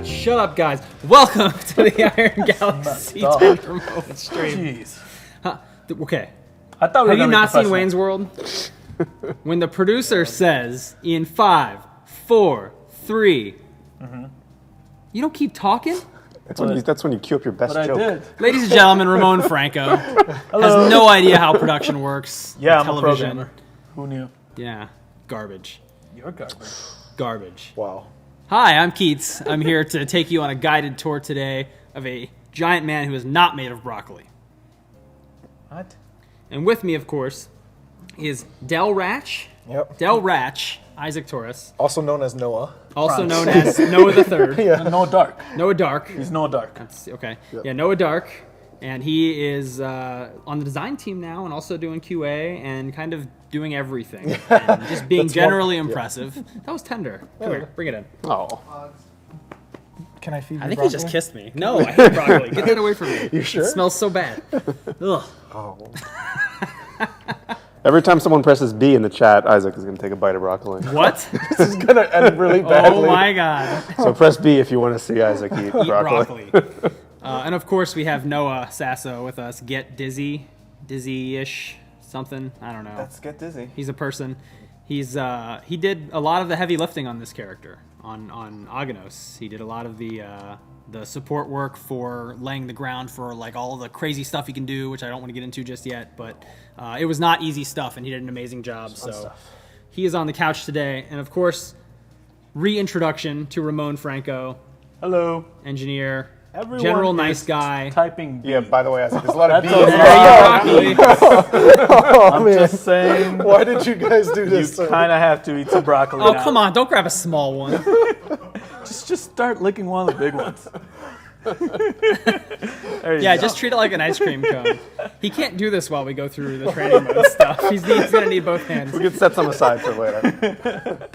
God, shut up, guys. Welcome to the Iron Galaxy 10 remote stream. Jeez. Okay. I thought we were Have you not seen professional. Wayne's World? When the producer says, in 5, 4, 3, you don't keep talking? That's when you cue up your best But joke. I did. Ladies and gentlemen, Ramon Franco has no idea how production works. Yeah, I'm television. a programmer. Who knew? Yeah, garbage. You're garbage. Garbage. Wow. Hi, I'm Keats. I'm here to take you on a guided tour today of a giant man who is not made of broccoli. What? And with me, of course, is Del Ratch. Yep. Del Ratch, Isaac Torres, Also known as Noah. also France. known as Noah the Third. Noah Dark. Noah Dark. He's Noah Dark. Okay. Yep. Yeah, Noah Dark. And he is on the design team now and also doing QA and kind of doing everything. And just being generally impressive. That was tender. Come here, bring it in. Oh. Can I feed you I think broccoli? he just kissed me. No, I hate broccoli. Get that away from me. You sure? It smells so bad. Ugh. Oh. Every time someone presses B in the chat, Isaac is going to take a bite of broccoli. What? This is going to end really badly. Oh my God. So press B if you want to see Isaac eat Eat broccoli. broccoli. And of course, we have Noah Sasso with us. Get Dizzy. Dizzy-ish. Something. I don't know. Let's get dizzy. He's a person. He did a lot of the heavy lifting on this character on Aganos. He did a lot of the support work for laying the ground for like all the crazy stuff he can do, which I don't want to get into just yet. But it was not easy stuff, and he did an amazing job. So he is on the couch today, and of course, reintroduction to Ramon Franco, Hello. engineer, Everyone general is nice guy. Typing B. Yeah, by the way, Isaac, there's a lot of That's bees. okay. Oh, I'm man. just saying. Why did you guys do You this? sir? kind of have to eat some broccoli Oh, now. come on, don't grab a small one. Just start licking one of the big ones. There you Yeah, go. just treat it like an ice cream cone. He can't do this while we go through the training mode stuff. He's going to need both hands. We can set some aside for later.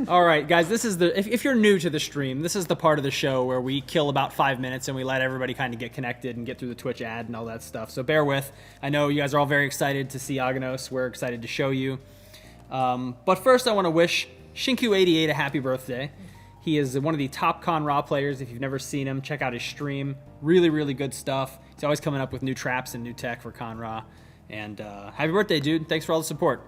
All right, guys, this is if you're new to the stream, this is the part of the show where we kill about 5 minutes and we let everybody kind of get connected and get through the Twitch ad and all that stuff. So bear with. I know you guys are all very excited to see Aganos. We're excited to show you. But first, I want to wish Shinku88 a happy birthday. He is one of the top Con Ra players. If you've never seen him, check out his stream. Really, really good stuff. He's always coming up with new traps and new tech for Con Ra. And happy birthday, dude. Thanks for all the support.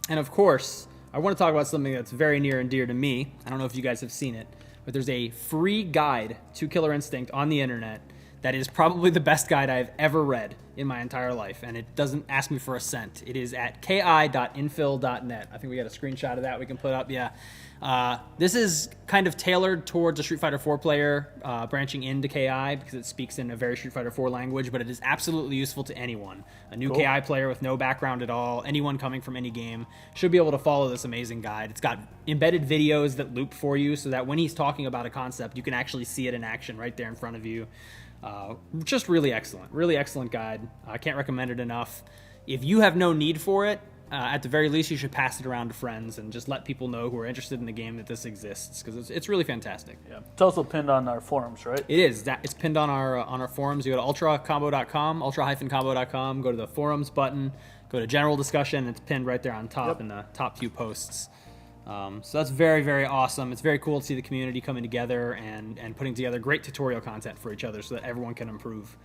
And of course, I want to talk about something that's very near and dear to me. I don't know if you guys have seen it, but there's a free guide to Killer Instinct on the internet that is probably the best guide I've ever read in my entire life, and it doesn't ask me for a cent. It is at ki.infil.net. I think we got a screenshot of that we can put up. Yeah. This is kind of tailored towards a Street Fighter 4 player branching into KI because it speaks in a very Street Fighter 4 language, but it is absolutely useful to anyone. A new KI player with no background at all, anyone coming from any game should be able to follow this amazing guide. It's got embedded videos that loop for you so that when he's talking about a concept, you can actually see it in action right there in front of you. Just really excellent guide. I can't recommend it enough. If you have no need for it, at the very least, you should pass it around to friends and just let people know who are interested in the game that this exists because it's really fantastic. Yeah. It's also pinned on our forums, right? It is. It's pinned on our forums. You go to ultracombo.com, ultra-combo.com, go to the forums button, go to general discussion. It's pinned right there on top in the top few posts. So that's very, very awesome. It's very cool to see the community coming together and putting together great tutorial content for each other so that everyone can improve,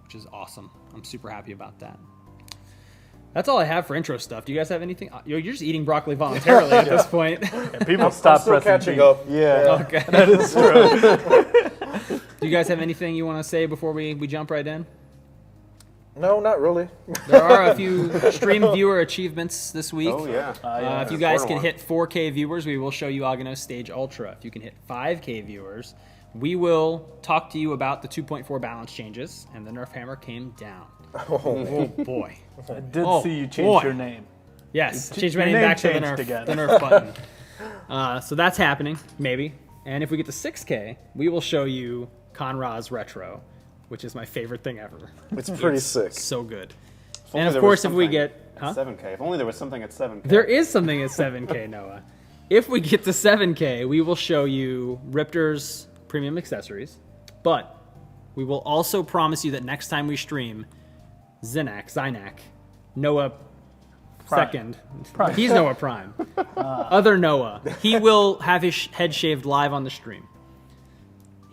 which is awesome. I'm super happy about that. That's all I have for intro stuff. Do you guys have anything? You're just eating broccoli voluntarily at this point. And people stop Still pressing catching B. up. Yeah. Okay. That is true. Do you guys have anything you want to say before we jump right in? No, not really. There are a few stream viewer achievements this week. Oh, yeah. If you guys can Corner hit 4K viewers, we will show you Aganos Stage Ultra. If you can hit 5K viewers, we will talk to you about the 2.4 balance changes, and the Nerf hammer came down. Oh boy. I did Oh, see you change boy. your name. Yes, You change your my name name back to the changed Nerf, again. the Nerf button. So that's happening, maybe. And if we get to 6K, we will show you Con Ra's Retro, which is my favorite thing ever. It's pretty sick. So good. If only And of there course, was if we something get... at Huh? 7K. If only there was something at 7K. There is something at 7K, Noah. If we get to 7K, we will show you Riptor's premium accessories, but we will also promise you that next time we stream, Zynak, Noah Prime. second. Prime. He's Noah Prime. Other Noah. He will have his head shaved live on the stream.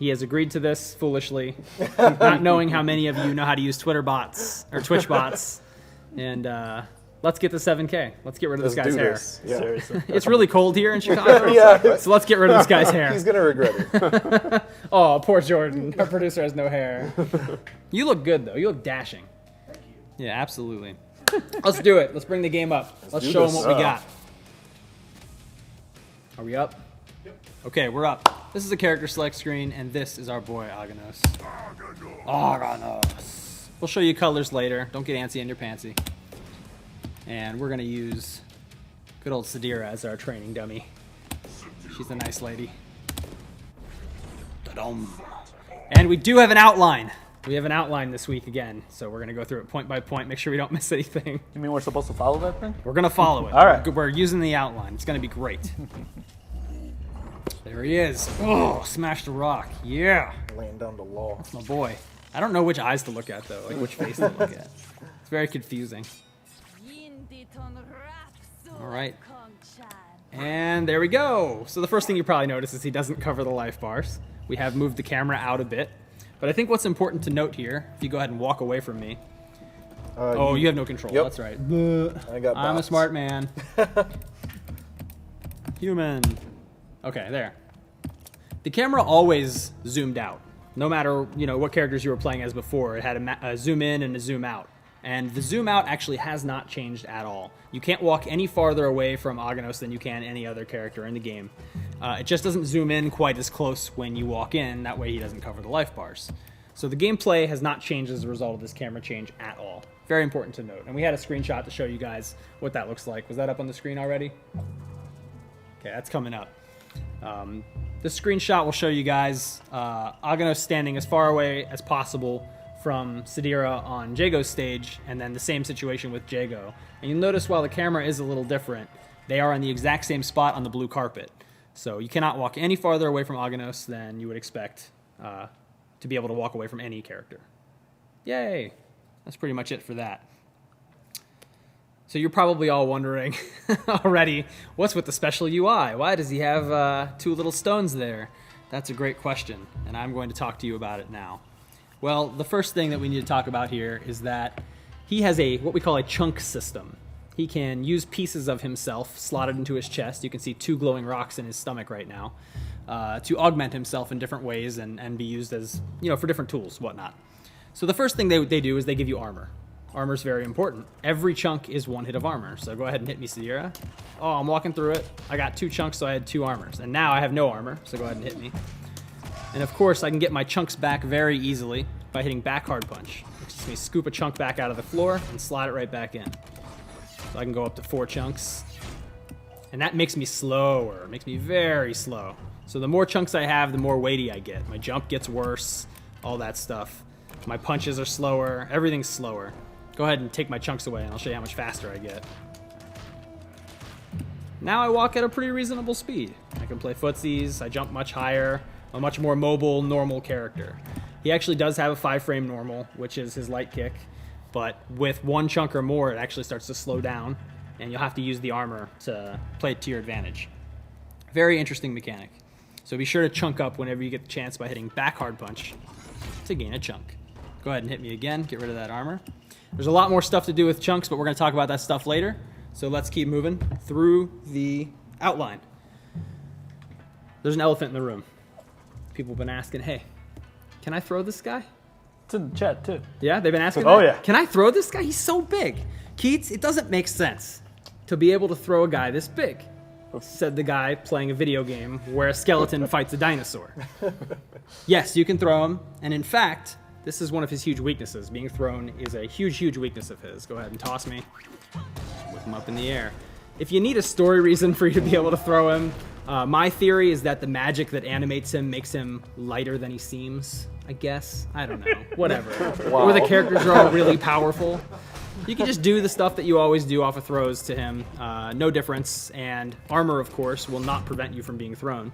He has agreed to this foolishly, not knowing how many of you know how to use Twitter bots or Twitch bots. And let's get to 7K. Let's get rid of this guy's hair. Yeah. Seriously. It's really cold here in Chicago, Yeah. so let's get rid of this guy's hair. He's gonna regret it. Oh, poor Jordan. Our producer has no hair. You look good, though. You look dashing. Thank you. Yeah, absolutely. Let's do it. Let's bring the game up. Let's do show them this. what we got. Are we up? Yep. Okay, we're up. This is a character select screen, and this is our boy, Aganos. Aganos. We'll show you colors later. Don't get antsy in your pantsy. And we're going to use good old Sadira as our training dummy. She's a nice lady. Ta-dum. And we do have an outline. We have an outline this week again, so we're going to go through it point by point, make sure we don't miss anything. You mean we're supposed to follow that thing? We're going to follow it. All right. We're using the outline. It's going to be great. There he is. Oh, smashed a rock. Yeah. Laying down the law. That's my boy. I don't know which eyes to look at, though, like which face to look at. It's very confusing. All right. And there we go. So the first thing you probably notice is he doesn't cover the life bars. We have moved the camera out a bit. But I think what's important to note here, if you go ahead and walk away from me. Oh, you have no control. Yep. That's right. I'm a smart man. Human. Okay, there. The camera always zoomed out. No matter what characters you were playing as before, it had a zoom in and a zoom out. And the zoom out actually has not changed at all. You can't walk any farther away from Aganos than you can any other character in the game. It just doesn't zoom in quite as close when you walk in. That way he doesn't cover the life bars. So the gameplay has not changed as a result of this camera change at all. Very important to note. And we had a screenshot to show you guys what that looks like. Was that up on the screen already? Okay, that's coming up. This screenshot will show you guys Aganos standing as far away as possible from Sadira on Jago's stage, and then the same situation with Jago. And you'll notice while the camera is a little different, they are on the exact same spot on the blue carpet. So you cannot walk any farther away from Aganos than you would expect to be able to walk away from any character. Yay! That's pretty much it for that. So you're probably all wondering already, what's with the special UI? Why does he have two little stones there? That's a great question, and I'm going to talk to you about it now. Well, the first thing that we need to talk about here is that he has what we call a chunk system. He can use pieces of himself slotted into his chest. You can see 2 glowing rocks in his stomach right now to augment himself in different ways and be used as, for different tools, whatnot. So the first thing they do is they give you armor. Armor's very important. Every chunk is 1 hit of armor. So go ahead and hit me, Sadira. Oh, I'm walking through it. I got 2 chunks, so I had 2 armors. And now I have no armor, so go ahead and hit me. And of course, I can get my chunks back very easily by hitting back hard punch. Which is me scoop a chunk back out of the floor and slide it right back in. So I can go up to 4 chunks. And that makes me slower. It makes me very slow. So the more chunks I have, the more weighty I get. My jump gets worse, all that stuff. My punches are slower. Everything's slower. Go ahead and take my chunks away, and I'll show you how much faster I get. Now I walk at a pretty reasonable speed. I can play footsies. I jump much higher. I'm a much more mobile, normal character. He actually does have a 5-frame normal, which is his light kick. But with 1 chunk or more, it actually starts to slow down, and you'll have to use the armor to play it to your advantage. Very interesting mechanic. So be sure to chunk up whenever you get the chance by hitting back hard punch to gain a chunk. Go ahead and hit me again, get rid of that armor. There's a lot more stuff to do with chunks, but we're going to talk about that stuff later. So let's keep moving through the outline. There's an elephant in the room. People have been asking, hey, can I throw this guy? It's in the chat, too. Yeah, they've been asking Oh, that? yeah. Can I throw this guy? He's so big. Keats, it doesn't make sense to be able to throw a guy this big, said the guy playing a video game where a skeleton fights a dinosaur. Yes, you can throw him, and in fact, this is one of his huge weaknesses. Being thrown is a huge, huge weakness of his. Go ahead and toss me. Whip him up in the air. If you need a story reason for you to be able to throw him, my theory is that the magic that animates him makes him lighter than he seems, I guess. I don't know. Whatever. Wow. Or the characters are all really powerful. You can just do the stuff that you always do off of throws to him. No difference. And armor, of course, will not prevent you from being thrown.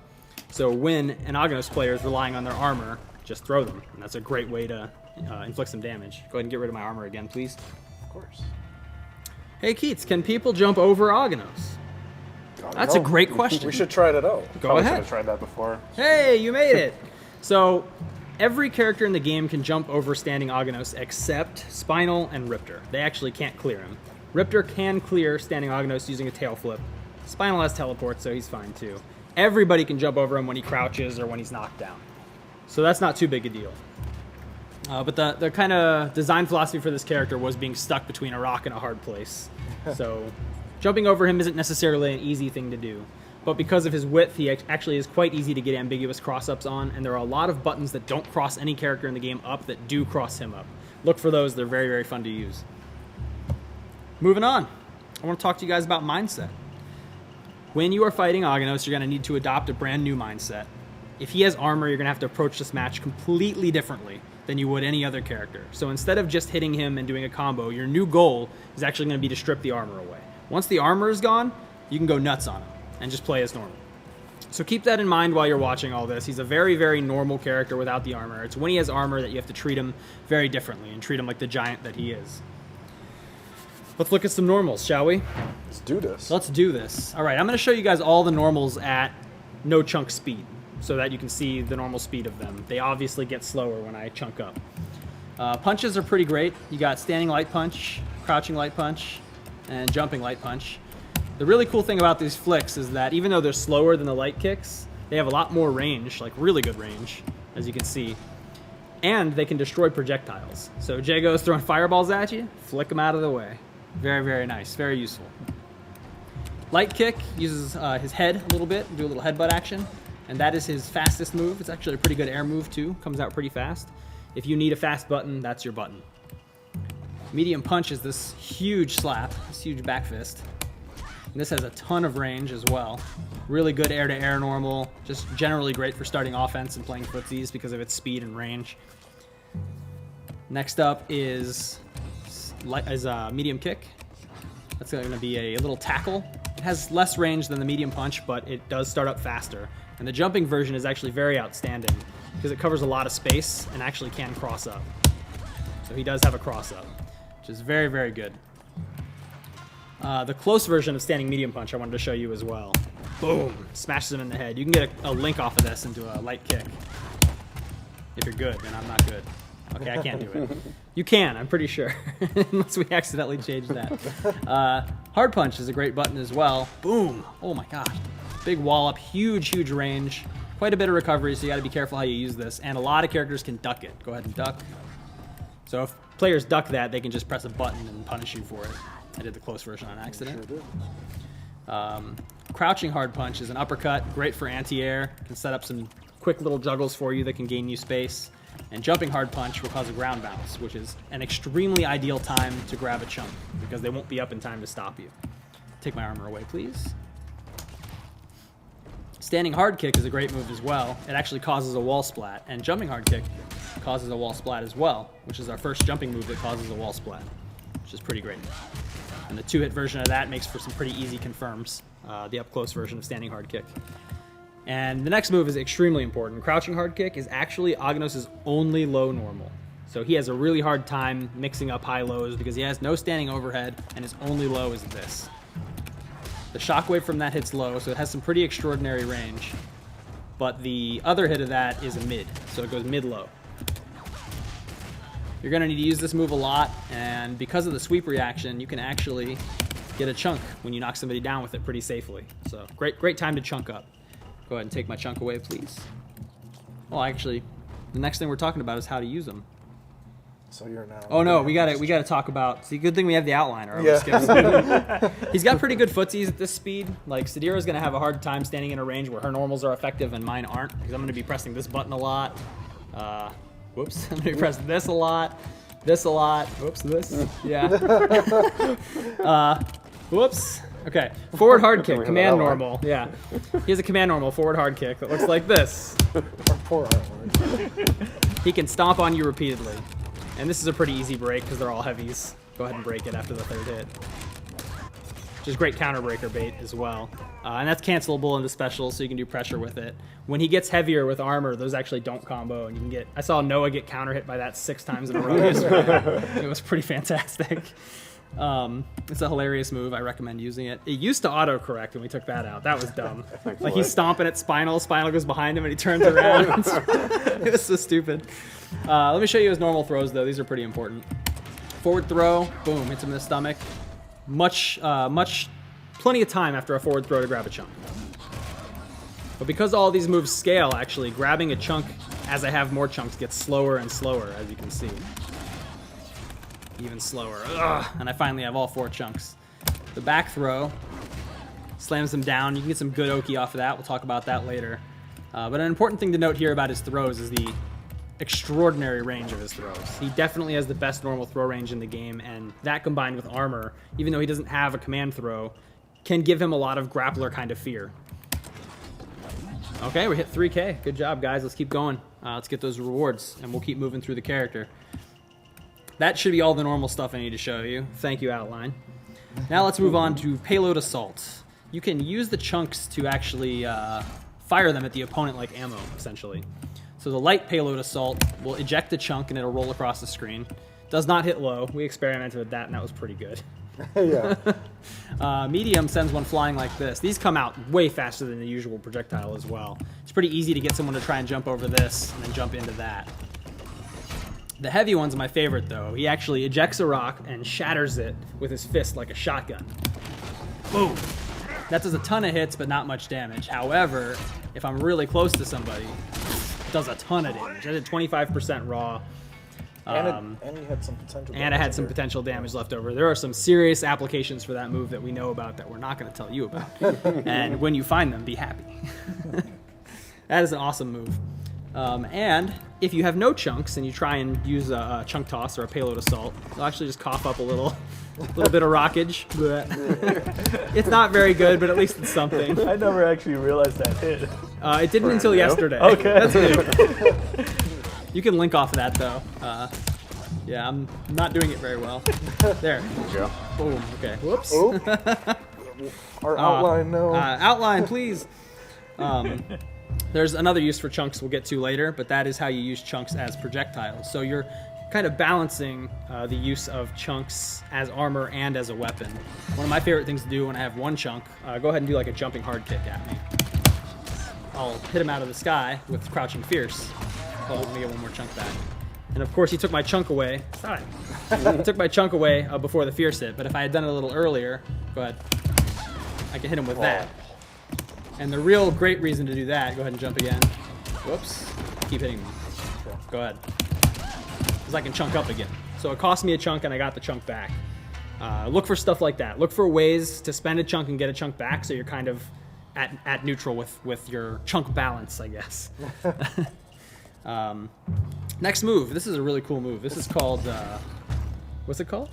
So when an Aganos player is relying on their armor, just throw them. And that's a great way to inflict some damage. Go ahead and get rid of my armor again, please. Of course. Hey, Keats, can people jump over Aganos? That's a great question. We should try it out. Go Probably should ahead. have tried that before. Hey, you made it. So every character in the game can jump over standing Aganos except Spinal and Riptor. They actually can't clear him. Riptor can clear standing Aganos using a tail flip. Spinal has teleport, so he's fine too. Everybody can jump over him when he crouches or when he's knocked down. So that's not too big a deal. But the kind of design philosophy for this character was being stuck between a rock and a hard place. So jumping over him isn't necessarily an easy thing to do. But because of his width, he actually is quite easy to get ambiguous cross-ups on, and there are a lot of buttons that don't cross any character in the game up that do cross him up. Look for those. They're very, very fun to use. Moving on. I want to talk to you guys about mindset. When you are fighting Aganos, you're going to need to adopt a brand new mindset. If he has armor, you're going to have to approach this match completely differently than you would any other character. So instead of just hitting him and doing a combo, your new goal is actually going to be to strip the armor away. Once the armor is gone, you can go nuts on him and just play as normal. So keep that in mind while you're watching all this. He's a very, very normal character without the armor. It's when he has armor that you have to treat him very differently and treat him like the giant that he is. Let's look at some normals, shall we? Let's do this. Let's do this. All right, I'm going to show you guys all the normals at no chunk speed so that you can see the normal speed of them. They obviously get slower when I chunk up. Punches are pretty great. You got standing light punch, crouching light punch, and jumping light punch. The really cool thing about these flicks is that even though they're slower than the light kicks, they have a lot more range, like really good range, as you can see. And they can destroy projectiles. So Jago's throwing fireballs at you, flick them out of the way. Very, very nice. Very useful. Light kick uses his head a little bit, do a little headbutt action, and that is his fastest move. It's actually a pretty good air move too. Comes out pretty fast. If you need a fast button, that's your button. Medium punch is this huge slap, this huge back fist. And this has a ton of range as well. Really good air-to-air normal. Just generally great for starting offense and playing footsies because of its speed and range. Next up is medium kick. That's going to be a little tackle. It has less range than the medium punch, but it does start up faster. And the jumping version is actually very outstanding because it covers a lot of space and actually can cross up. So he does have a cross up, which is very, very good. The close version of standing medium punch I wanted to show you as well. Boom! Smashes him in the head. You can get a link off of this into a light kick. If you're good, and I'm not good. Okay, I can't do it. You can, I'm pretty sure. Unless we accidentally change that. Hard punch is a great button as well. Boom! Oh my gosh. Big wallop, huge, huge range. Quite a bit of recovery, so you gotta be careful how you use this. And a lot of characters can duck it. Go ahead and duck. So if players duck that, they can just press a button and punish you for it. I did the close version on accident. Sure did. Crouching hard punch is an uppercut, great for anti-air. Can set up some quick little juggles for you that can gain you space. And jumping hard punch will cause a ground bounce, which is an extremely ideal time to grab a chunk because they won't be up in time to stop you. Take my armor away, please. Standing hard kick is a great move as well. It actually causes a wall splat, and jumping hard kick causes a wall splat as well, which is our first jumping move that causes a wall splat, which is pretty great. And the two-hit version of that makes for some pretty easy confirms, the up-close version of standing hard kick. And the next move is extremely important. Crouching hard kick is actually Aganos' only low normal. So he has a really hard time mixing up high-lows because he has no standing overhead, and his only low is this. The shockwave from that hits low, so it has some pretty extraordinary range. But the other hit of that is a mid, so it goes mid-low. You're going to need to use this move a lot, and because of the sweep reaction, you can actually get a chunk when you knock somebody down with it pretty safely. So great time to chunk up. Go ahead and take my chunk away, please. Well, actually, the next thing we're talking about is how to use them. So you're now. Oh no, we gotta talk about. See, good thing we have the outline. Or Yeah. He's got pretty good footsies at this speed. Like Sadira's gonna have a hard time standing in a range where her normals are effective and mine aren't, because I'm gonna be pressing this button a lot. Whoops, I'm gonna be pressing this a lot. Whoops, this. Yeah. Whoops. Okay, forward hard kick, command normal. Yeah, he has a command normal forward hard kick that looks like this. Our poor armor. He can stomp on you repeatedly. And this is a pretty easy break because they're all heavies. Go ahead and break it after the third hit. Which is great counter breaker bait as well. And that's cancelable into specials, so you can do pressure with it. When he gets heavier with armor, those actually don't combo. And you can get. I saw Noah get counter hit by that 6 times in a row yesterday. It was pretty fantastic. It's a hilarious move. I recommend using it. It used to autocorrect when we took that out. That was dumb. Thanks, Like Lloyd. he's stomping at Spinal. Spinal goes behind him and he turns around. It was so stupid. Let me show you his normal throws though. These are pretty important. Forward throw, boom, hits him in the stomach. Plenty of time after a forward throw to grab a chunk. But because all these moves scale, actually, grabbing a chunk as I have more chunks gets slower and slower, as you can see. Even slower. Ugh. And I finally have all 4 chunks. The back throw slams them down. You can get some good Oki off of that. We'll talk about that later. But an important thing to note here about his throws is the extraordinary range of his throws. He definitely has the best normal throw range in the game, and that combined with armor, even though he doesn't have a command throw, can give him a lot of grappler kind of fear. Okay, we hit 3K. Good job, guys. Let's keep going. Let's get those rewards, and we'll keep moving through the character. That should be all the normal stuff I need to show you. Thank you, Outline. Now let's move on to Payload Assault. You can use the chunks to actually fire them at the opponent like ammo, essentially. So the light Payload Assault will eject the chunk and it'll roll across the screen. Does not hit low. We experimented with that and that was pretty good. Yeah. Medium sends one flying like this. These come out way faster than the usual projectile as well. It's pretty easy to get someone to try and jump over this and then jump into that. The heavy one's my favorite though. He actually ejects a rock and shatters it with his fist like a shotgun. Boom! That does a ton of hits but not much damage. However, if I'm really close to somebody, it does a ton of damage. I did 25% raw. And you had some potential. And I had some potential damage left over. There are some serious applications for that move that we know about that we're not going to tell you about. And when you find them, be happy. That is an awesome move. And if you have no chunks and you try and use a chunk toss or a payload assault, you'll actually just cough up a little bit of rockage. It's not very good, but at least it's something. I never actually realized that hit. It didn't until yesterday. Okay. That's new. You can link off of that though. Yeah, I'm not doing it very well. There. There you go. Boom. Okay. Whoops. Oh. Our outline, no. Outline, please. There's another use for chunks we'll get to later, but that is how you use chunks as projectiles. So you're kind of balancing the use of chunks as armor and as a weapon. One of my favorite things to do when I have one chunk, go ahead and do like a jumping hard kick at me. I'll hit him out of the sky with crouching fierce. Oh, let me get one more chunk back. And of course he took my chunk away. Sorry. He took my chunk away before the fierce hit, but if I had done it a little earlier, go ahead. I can hit him with that. And the real great reason to do that, go ahead and jump again. Whoops. Keep hitting me. Go ahead. Because I can chunk up again. So it cost me a chunk and I got the chunk back. Look for stuff like that. Look for ways to spend a chunk and get a chunk back so you're kind of at neutral with your chunk balance, I guess. Next move. This is a really cool move. This is called, what's it called?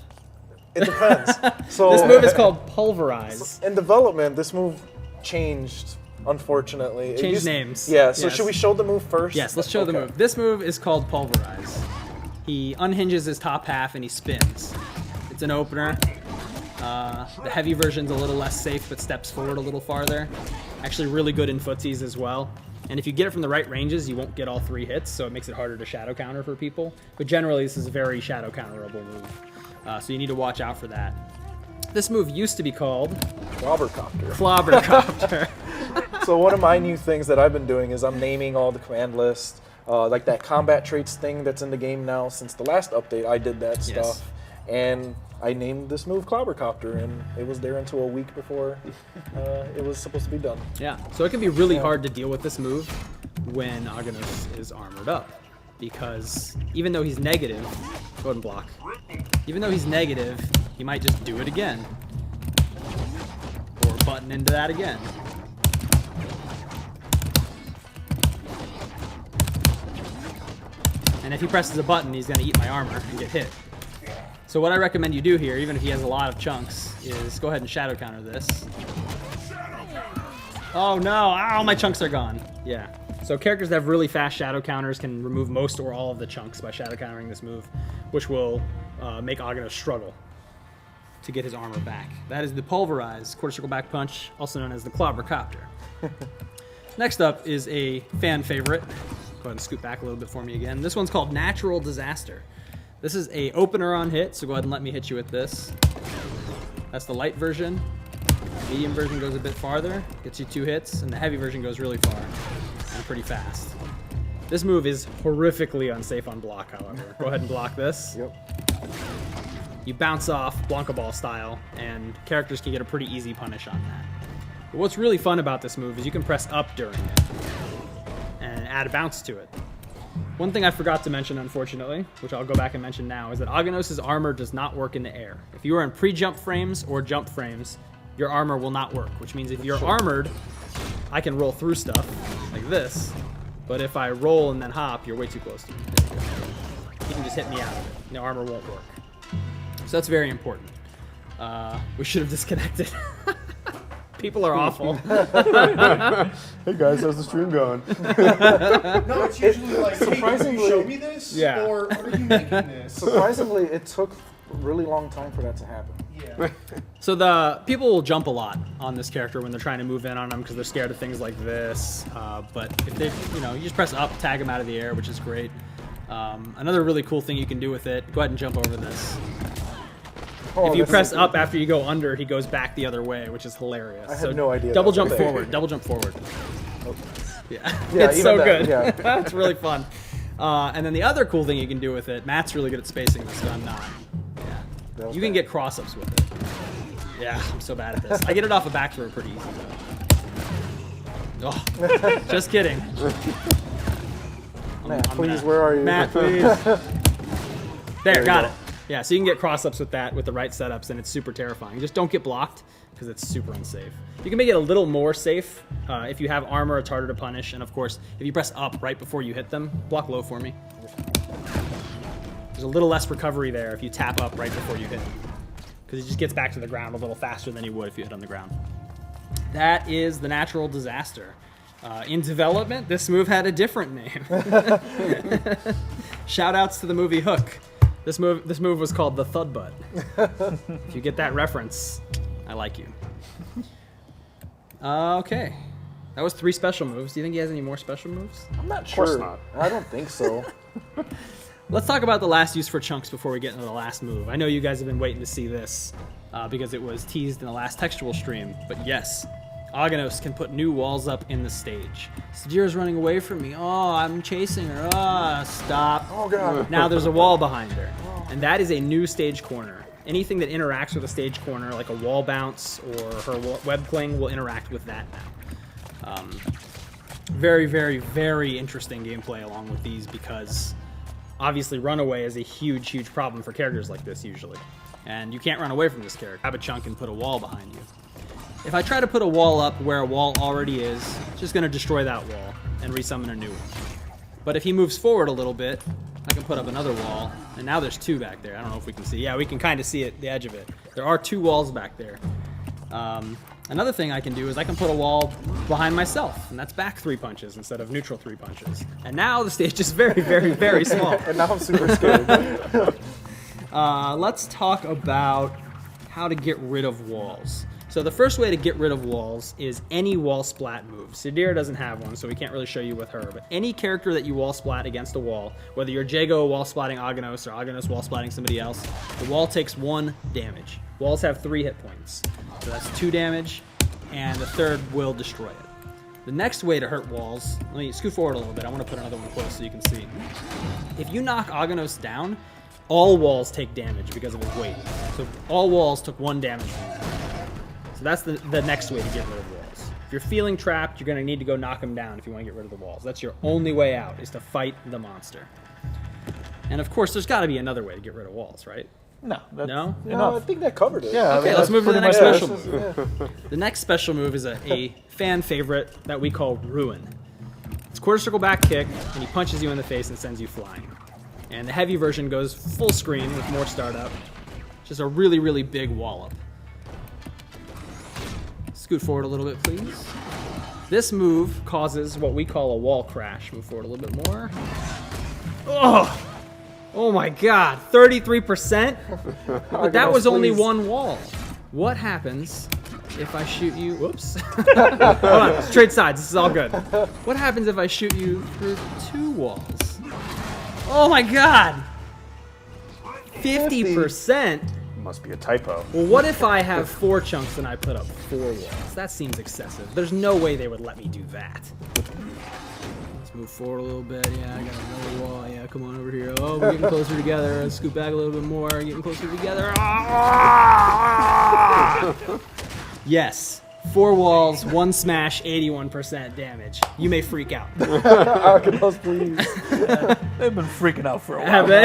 It depends. So This move is called Pulverize. in development, this move changed, unfortunately. It Changed used- names. Yeah, so Yes. should we show the move first? Yes, let's show the Okay. move. This move is called Pulverize. He unhinges his top half and he spins. It's an opener. The heavy version's a little less safe, but steps forward a little farther. Actually really good in footsies as well. And if you get it from the right ranges, you won't get all 3 hits, so it makes it harder to shadow counter for people. But generally, this is a very shadow counterable move. So you need to watch out for that. This move used to be called Clobbercopter. Clobbercopter. So one of my new things that I've been doing is I'm naming all the command lists, like that combat traits thing that's in the game now. Since the last update, I did that stuff, and I named this move Clobbercopter, and it was there until a week before it was supposed to be done. Yeah, so it can be really hard to deal with this move when Aganos is armored up. Because even though he's negative, go ahead and block. Even though he's negative, he might just do it again. Or button into that again. And if he presses a button, he's going to eat my armor and get hit. So what I recommend you do here, even if he has a lot of chunks, is go ahead and shadow counter this. Oh no, ow, my chunks are gone. Yeah. So characters that have really fast shadow counters can remove most or all of the chunks by shadow countering this move, which will make Aganos struggle to get his armor back. That is the Pulverize quarter circle back punch, also known as the Clobbercopter. Next up is a fan favorite. Go ahead and scoot back a little bit for me again. This one's called Natural Disaster. This is a opener on hit, so go ahead and let me hit you with this. That's the light version. The medium version goes a bit farther, gets you 2 hits, and the heavy version goes really far and pretty fast. This move is horrifically unsafe on block, however. Go ahead and block this. Yep. You bounce off Blanca Ball style, and characters can get a pretty easy punish on that. But what's really fun about this move is you can press up during it and add a bounce to it. One thing I forgot to mention, unfortunately, which I'll go back and mention now, is that Aganos' armor does not work in the air. If you are in pre-jump frames or jump frames, your armor will not work, which means if you're armored, I can roll through stuff like this, but if I roll and then hop, you're way too close to me. You can just hit me out of it. The armor won't work. So that's very important. We should have disconnected. People are awful. Hey guys, how's the stream going? No, it's usually like, hey, can you show me this? Yeah. Or are you making this? Surprisingly, it took a really long time for that to happen. Yeah. So the people will jump a lot on this character when they're trying to move in on them because they're scared of things like this. But if they, you just press up, tag them out of the air, which is great. Another really cool thing you can do with it, go ahead and jump over this. Oh, If you that's press so up after you go under, he goes back the other way, which is hilarious. I had no idea Double that jump was a thing. forward. Double jump forward. Oh. Yeah, Yeah, it's even so that, good. yeah. It's really fun. And then the other cool thing you can do with it, Matt's really good at spacing this, but I'm not. Yeah. That was You can bad. get cross-ups with it. Yeah, I'm so bad at this. I get it off a back throw pretty easy, though. Oh, just kidding. Matt, I'm please, Matt. where are you? Matt, please. There, you got go. it. Yeah, so you can get cross-ups with that with the right setups, and it's super terrifying. Just don't get blocked, because it's super unsafe. You can make it a little more safe. If you have armor, it's harder to punish. And of course, if you press up right before you hit them, block low for me. There's a little less recovery there if you tap up right before you hit him, because he just gets back to the ground a little faster than he would if you hit on the ground. That is the Natural Disaster. In development, this move had a different name. Shout outs to the movie Hook. This move was called the Thud Butt. If you get that reference, I like you. Okay. That was 3 special moves. Do you think he has any more special moves? I'm not course sure. not. I don't think so. Let's talk about the last use for chunks before we get into the last move. I know you guys have been waiting to see this because it was teased in the last textual stream, but yes, Aganos can put new walls up in the stage. Sajira's running away from me. Oh, I'm chasing her. Ah, stop. Oh, God. Now there's a wall behind her, and that is a new stage corner. Anything that interacts with a stage corner, like a wall bounce or her web cling, will interact with that now. Very, very, very interesting gameplay along with these because obviously runaway is a huge, huge problem for characters like this usually. And you can't run away from this character. Grab a chunk and put a wall behind you. If I try to put a wall up where a wall already is, it's just going to destroy that wall and resummon a new one. But if he moves forward a little bit, I can put up another wall, and now there's 2 back there. I don't know if we can see. Yeah, we can kind of see it, the edge of it. There are 2 walls back there. Another thing I can do is I can put a wall behind myself, and that's back 3 punches instead of neutral 3 punches. And now the stage is very, very, very small. And now I'm super scared. Let's talk about how to get rid of walls. So the first way to get rid of walls is any wall splat move. Sadira doesn't have one, so we can't really show you with her, but any character that you wall splat against a wall, whether you're Jago wall splatting Aganos or Aganos wall splatting somebody else, the wall takes 1 damage. Walls have 3 hit points. So that's 2 damage, and the 3rd will destroy it. The next way to hurt walls, let me scoot forward a little bit. I want to put another one close so you can see. If you knock Aganos down, all walls take damage because of his weight. So all walls took 1 damage from that. So that's the next way to get rid of walls. If you're feeling trapped, you're going to need to go knock him down if you want to get rid of the walls. That's your only way out, is to fight the monster. And of course, there's got to be another way to get rid of walls, right? No. That's No? No, I think that covered it. Yeah. Okay, let's move to the next pretty special much move. The next special move is a fan favorite that we call Ruin. It's quarter circle back kick, and he punches you in the face and sends you flying. And the heavy version goes full screen with more startup. Just a really, really big wallop. Scoot forward a little bit, please. This move causes what we call a wall crash. Move forward a little bit more. Oh! Oh my god, 33%? But that was only please. 1 wall. What happens if I shoot you? Whoops. Hold on, straight sides, this is all good. What happens if I shoot you through 2 walls? Oh my god! 50%? Must be a typo. Well, what if I have 4 chunks and I put up 4 walls? That seems excessive. There's no way they would let me do that. Let's move forward a little bit. Yeah, I got another wall. Yeah, come on over here. Oh, we're getting closer together. Let's scoot back a little bit more. Getting closer together. Yes. 4 walls, 1 smash, 81% damage. You may freak out. Aganos, please. They've been freaking out for a while. Have they?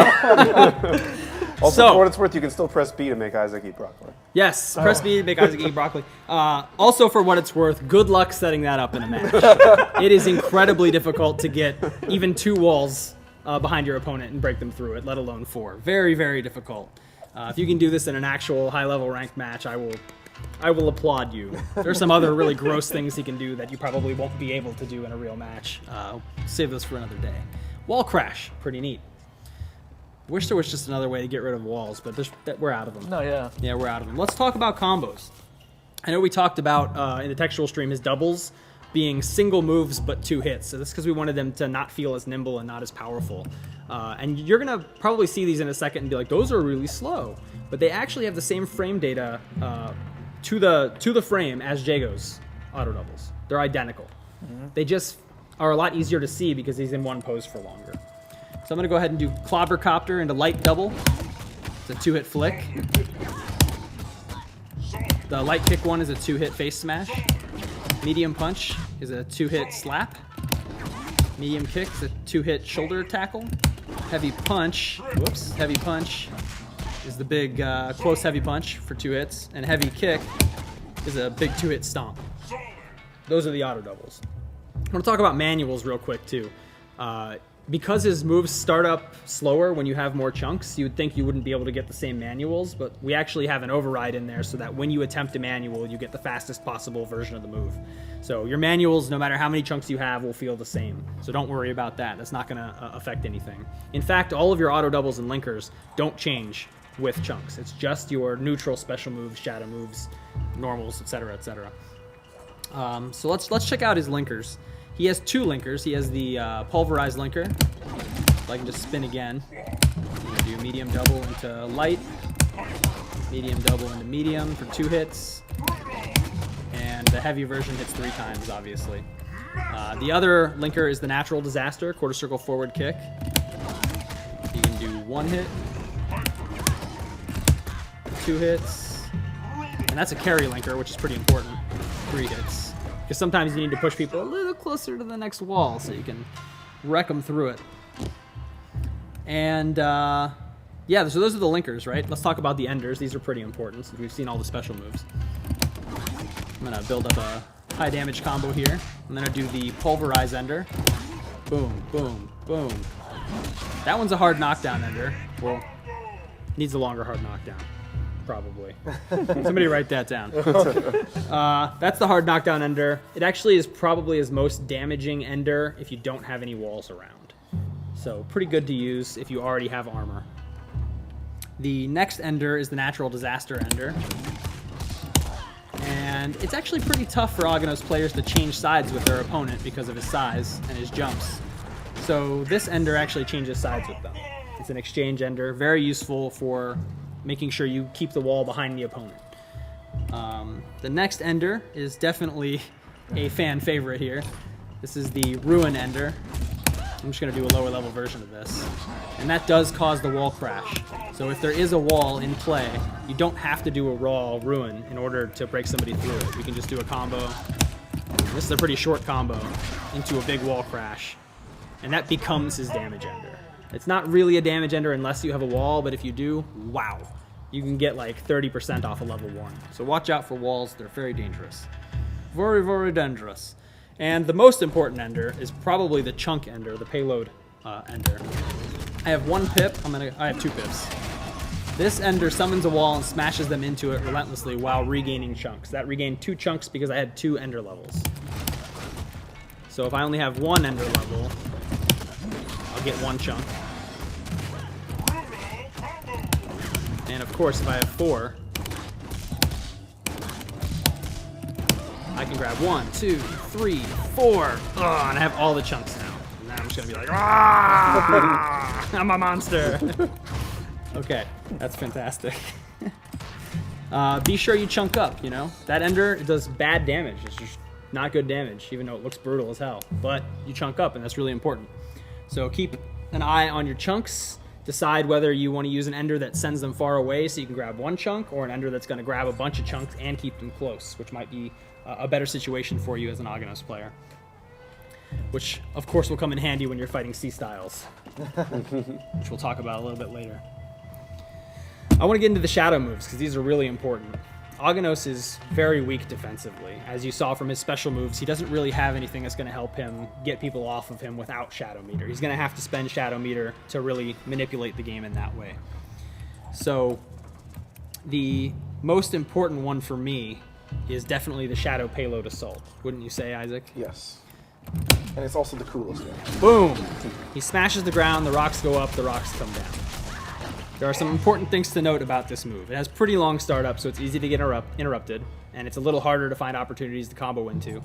Also, So- for what it's worth, you can still press B to make Isaac eat broccoli. Yes, press B to make Isaac eat broccoli. Also, for what it's worth, good luck setting that up in a match. It is incredibly difficult to get even 2 walls behind your opponent and break them through it, let alone 4. Very, very difficult. If you can do this in an actual high-level ranked match, I will applaud you. There's some other really gross things he can do that you probably won't be able to do in a real match. Save those for another day. Wall crash, pretty neat. Wish there was just another way to get rid of walls, but we're out of them. No, yeah. Yeah, we're out of them. Let's talk about combos. I know we talked about in the textual stream his doubles being single moves but 2 hits. So that's because we wanted them to not feel as nimble and not as powerful. And you're going to probably see these in a second and be like, those are really slow. But they actually have the same frame data to the frame as Jago's auto doubles. They're identical. They just are a lot easier to see because he's in one pose for longer. So I'm going to go ahead and do Clobber Copter into light double. It's a 2-hit flick. The light kick one is a 2-hit face smash. Medium punch is a 2-hit slap. Medium kick is a 2-hit shoulder tackle. Heavy punch, heavy punch is the big close heavy punch for 2 hits. And heavy kick is a big 2-hit stomp. Those are the auto doubles. I want to talk about manuals real quick too. Because his moves start up slower when you have more chunks, you would think you wouldn't be able to get the same manuals, but we actually have an override in there so that when you attempt a manual, you get the fastest possible version of the move. So your manuals, no matter how many chunks you have, will feel the same. So don't worry about that. That's not going to affect anything. In fact, all of your auto doubles and linkers don't change with chunks. It's just your neutral special moves, shadow moves, normals, etc., etc. So let's check out his linkers. He has 2 linkers. He has the pulverized linker. So I can just spin again. I'm going to do medium double into light. Medium double into medium for 2 hits. And the heavy version hits 3 times, obviously. The other linker is the natural disaster, quarter circle forward kick. You can do 1 hit, 2 hits, and that's a carry linker, which is pretty important. 3 hits. Because sometimes you need to push people a little closer to the next wall so you can wreck them through it. And yeah, so those are the linkers, right? Let's talk about the enders. These are pretty important since we've seen all the special moves. I'm going to build up a high damage combo here. I'm going to do the pulverize ender. Boom, boom, boom. That one's a hard knockdown ender. Well, needs a longer hard knockdown. Probably. Somebody write that down. That's the hard knockdown ender. It actually is probably his most damaging ender if you don't have any walls around. So pretty good to use if you already have armor. The next ender is the natural disaster ender. And it's actually pretty tough for Aganos players to change sides with their opponent because of his size and his jumps. So this ender actually changes sides with them. It's an exchange ender, very useful for making sure you keep the wall behind the opponent. The next ender is definitely a fan favorite here. This is the Ruin ender. I'm just going to do a lower level version of this. And that does cause the wall crash. So if there is a wall in play, you don't have to do a raw Ruin in order to break somebody through it. You can just do a combo. This is a pretty short combo into a big wall crash. And that becomes his damage ender. It's not really a damage ender unless you have a wall, but if you do, wow. You can get like 30% off of level 1. So watch out for walls, they're very dangerous. Very, very dangerous. And the most important ender is probably the chunk ender, the payload ender. I have 1 pip, I have 2 pips. This ender summons a wall and smashes them into it relentlessly while regaining chunks. That regained 2 chunks because I had 2 ender levels. So if I only have 1 ender level, I'll get 1 chunk. And of course, if I have 4, I can grab 1, 2, 3, 4, and I have all the chunks now. And now I'm just gonna be like, ah, I'm a monster. Okay, that's fantastic. Be sure you chunk up, you know? That ender, it does bad damage. It's just not good damage, even though it looks brutal as hell. But you chunk up, and that's really important. So keep an eye on your chunks. Decide whether you want to use an ender that sends them far away so you can grab one chunk, or an ender that's going to grab a bunch of chunks and keep them close, which might be a better situation for you as an Aganos player. Which, of course, will come in handy when you're fighting C-Styles, which we'll talk about a little bit later. I want to get into the shadow moves, because these are really important. Aganos is very weak defensively. As you saw from his special moves, he doesn't really have anything that's going to help him get people off of him without Shadow Meter. He's going to have to spend Shadow Meter to really manipulate the game in that way. So the most important one for me is definitely the Shadow Payload Assault. Wouldn't you say, Isaac? Yes. And it's also the coolest one. Boom! He smashes the ground, the rocks go up, the rocks come down. There are some important things to note about this move. It has pretty long startup, so it's easy to get interrupted, and it's a little harder to find opportunities to combo into.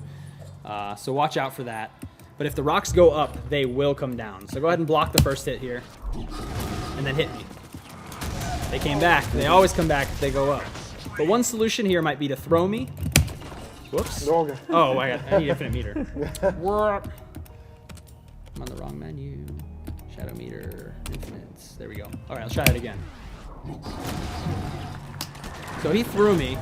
So watch out for that. But if the rocks go up, they will come down. So go ahead and block the first hit here, and then hit me. They came back. They always come back if they go up. But one solution here might be to throw me. Whoops. Okay. Oh, I need infinite meter. I'm on the wrong menu. Shadow Meter, infinites. There we go. All right, let's try it again. So he threw me,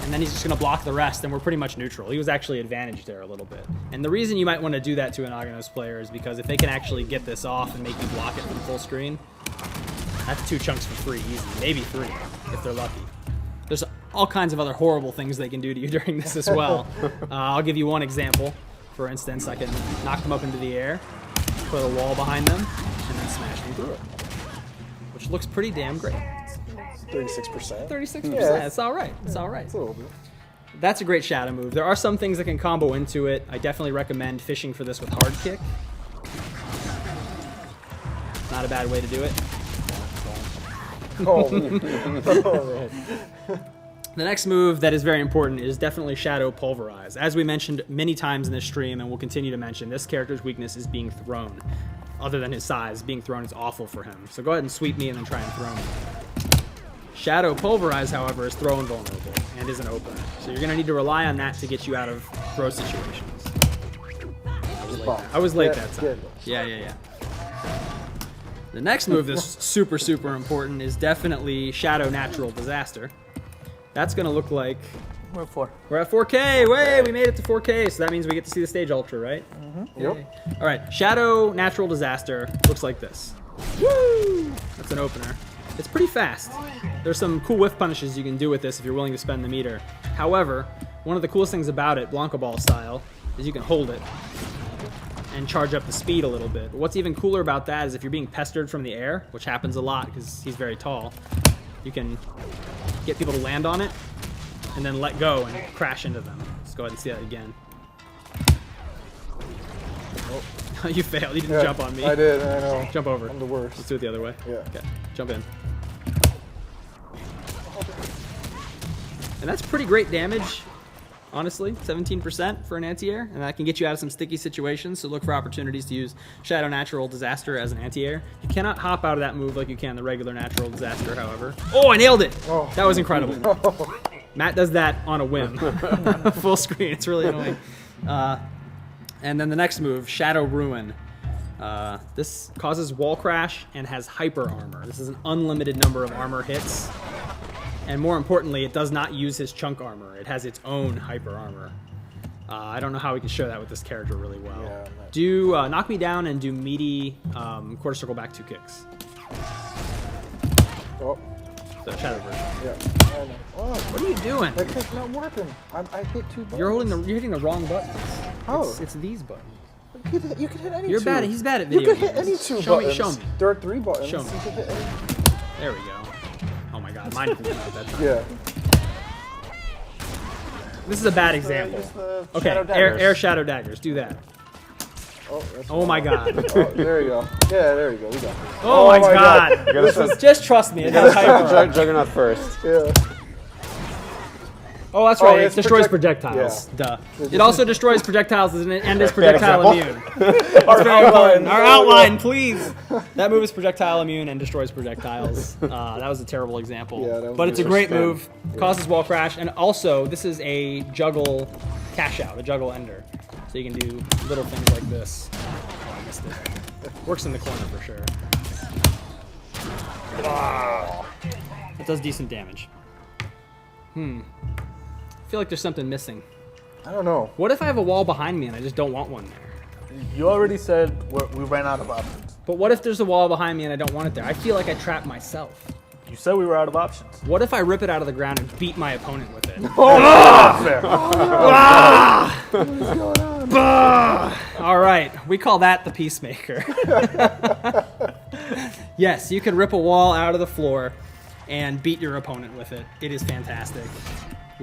and then he's just going to block the rest, and we're pretty much neutral. He was actually advantaged there a little bit. And the reason you might want to do that to an Aganos player is because if they can actually get this off and make you block it from full screen, that's 2 chunks for free, easy. Maybe 3, if they're lucky. There's all kinds of other horrible things they can do to you during this as well. I'll give you one example. For instance, I can knock them up into the air, put a wall behind them, and then smash them through it. Which looks pretty damn great. 36%. 36%. Yeah. It's all right. It's all right. It's a little bit. That's a great shadow move. There are some things that can combo into it. I definitely recommend fishing for this with hard kick. Not a bad way to do it. Oh, man. The next move that is very important is definitely Shadow Pulverize. As we mentioned many times in this stream, and we'll continue to mention, this character's weakness is being thrown. Other than his size, being thrown is awful for him. So go ahead and sweep me and then try and throw me. Shadow Pulverize, however, is throw invulnerable and is an opener. So you're going to need to rely on that to get you out of throw situations. I was late that time. Yeah. The next move that's super, super important is definitely Shadow Natural Disaster. That's going to look like... We're at 4. We're at 4K. Way, we made it to 4K. So that means we get to see the stage ultra, right? Mm-hmm. Yep. All right, Shadow Natural Disaster looks like this. Woo! That's an opener. It's pretty fast. There's some cool whiff punishes you can do with this if you're willing to spend the meter. However, one of the coolest things about it, Blanca Ball style, is you can hold it and charge up the speed a little bit. But what's even cooler about that is if you're being pestered from the air, which happens a lot because he's very tall, you can get people to land on it and then let go and crash into them. Let's go ahead and see that again. Oh. You failed. You didn't jump on me. I did, I know. Jump over. I'm the worst. Let's do it the other way. Yeah. Okay, jump in. And that's pretty great damage, honestly. 17% for an anti-air, and that can get you out of some sticky situations, so look for opportunities to use Shadow Natural Disaster as an anti-air. You cannot hop out of that move like you can the regular Natural Disaster, however. Oh, I nailed it! Oh. That was incredible. Matt does that on a whim. Full screen, it's really annoying. And then the next move, Shadow Ruin. This causes wall crash and has hyper armor. This is an unlimited number of armor hits. And more importantly, it does not use his chunk armor. It has its own hyper armor. I don't know how we can show that with this character really well. Yeah, Do knock me down and do meaty quarter circle back 2 kicks. Oh, So Shadow Version. yeah. I know. Oh, What are you doing? that kick's not working. I hit 2 buttons. You're hitting the wrong buttons. Oh. It's these buttons. You can hit any You're 2. bad. He's bad at You video can hit any games. 2 Show buttons. me. Show me. There are 3 buttons. Show me. You can hit any... There we go. Oh my God, mine didn't come out that time. Yeah. This is a bad example. Okay, air shadow daggers. Do that. Oh, that's Oh my God. Oh, there you go. Yeah, there you go. We got this. Oh my God. This is Just trust me. It has hyper. Juggernaut first. Yeah. Oh, that's Oh, right. It it's destroys projectiles. yeah. Duh. It also destroys projectiles and is Bad projectile example. immune. That's very important. Our outline, please. That move is projectile immune and destroys projectiles. That was a terrible example. Yeah, that was but it's a good. great Spin. move. Causes wall crash. And also, this is a juggle cash out, a juggle ender. So you can do little things like this. Oh, I missed it. Works in the corner for sure. Wow. It does decent damage. I feel like there's something missing. I don't know. What if I have a wall behind me and I just don't want one there? You already said we ran out of options. But what if there's a wall behind me and I don't want it there? I feel like I trapped myself. You said we were out of options. What if I rip it out of the ground and beat my opponent with it? Fair. All right, we call that the Peacemaker. Yes, you can rip a wall out of the floor and beat your opponent with it. It is fantastic.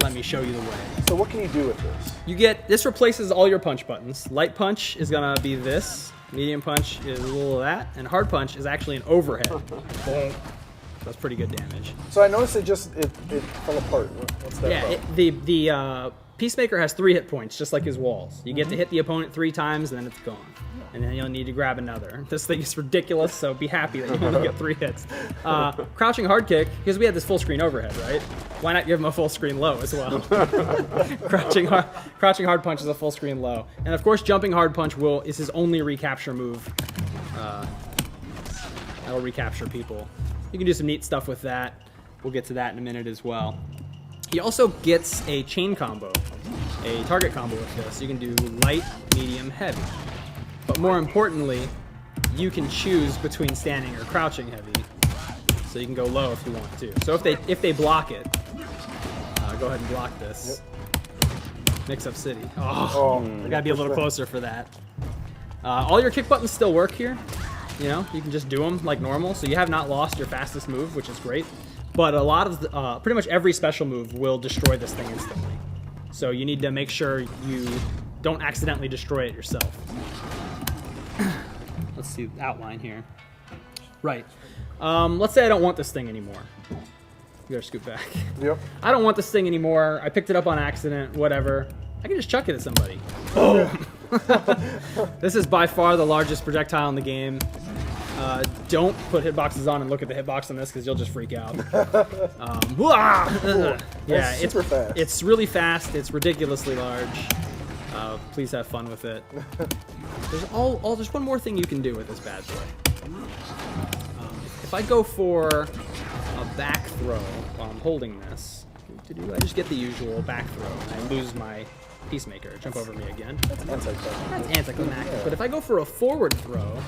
Let me show you the way. So what can you do with this? You get, this replaces all your punch buttons. Light punch is gonna be this. Medium punch is a little of that. And hard punch is actually an overhead. Boom. That's pretty good damage. So I noticed it fell apart. What's that Yeah, about? the Peacemaker has 3 hit points, just like his walls. You get to hit the opponent 3 times, and then it's gone. And then you'll need to grab another. This thing is ridiculous, so be happy that you only get 3 hits. Crouching hard kick, because we had this full screen overhead, right? Why not give him a full screen low as well? Crouching hard punch is a full screen low. And of course, jumping hard punch is his only recapture move. That'll recapture people. You can do some neat stuff with that. We'll get to that in a minute as well. He also gets a chain combo, a target combo with this. You can do light, medium, heavy. But more importantly, you can choose between standing or crouching heavy. So you can go low if you want to. So if they block it, go ahead and block this. Mix up city. Oh, I gotta be a little closer for that. All your kick buttons still work here. You know, you can just do them like normal. So you have not lost your fastest move, which is great. But a lot of pretty much every special move will destroy this thing instantly. So you need to make sure you don't accidentally destroy it yourself. Let's see the outline here. Right. Let's say I don't want this thing anymore. You gotta scoot back. Yep. I don't want this thing anymore. I picked it up on accident, whatever. I can just chuck it at somebody. Boom! This is by far the largest projectile in the game. Don't put hitboxes on and look at the hitbox on this because you'll just freak out. Yeah, It's super fast. It's really fast. It's ridiculously large. Please have fun with it. There's one more thing you can do with this bad boy. If I go for a back throw while I'm holding this, I just get the usual back throw and I lose my Peacemaker. Jump over me again. That's anti-climactic. That's anticlimactic. But if I go for a forward throw,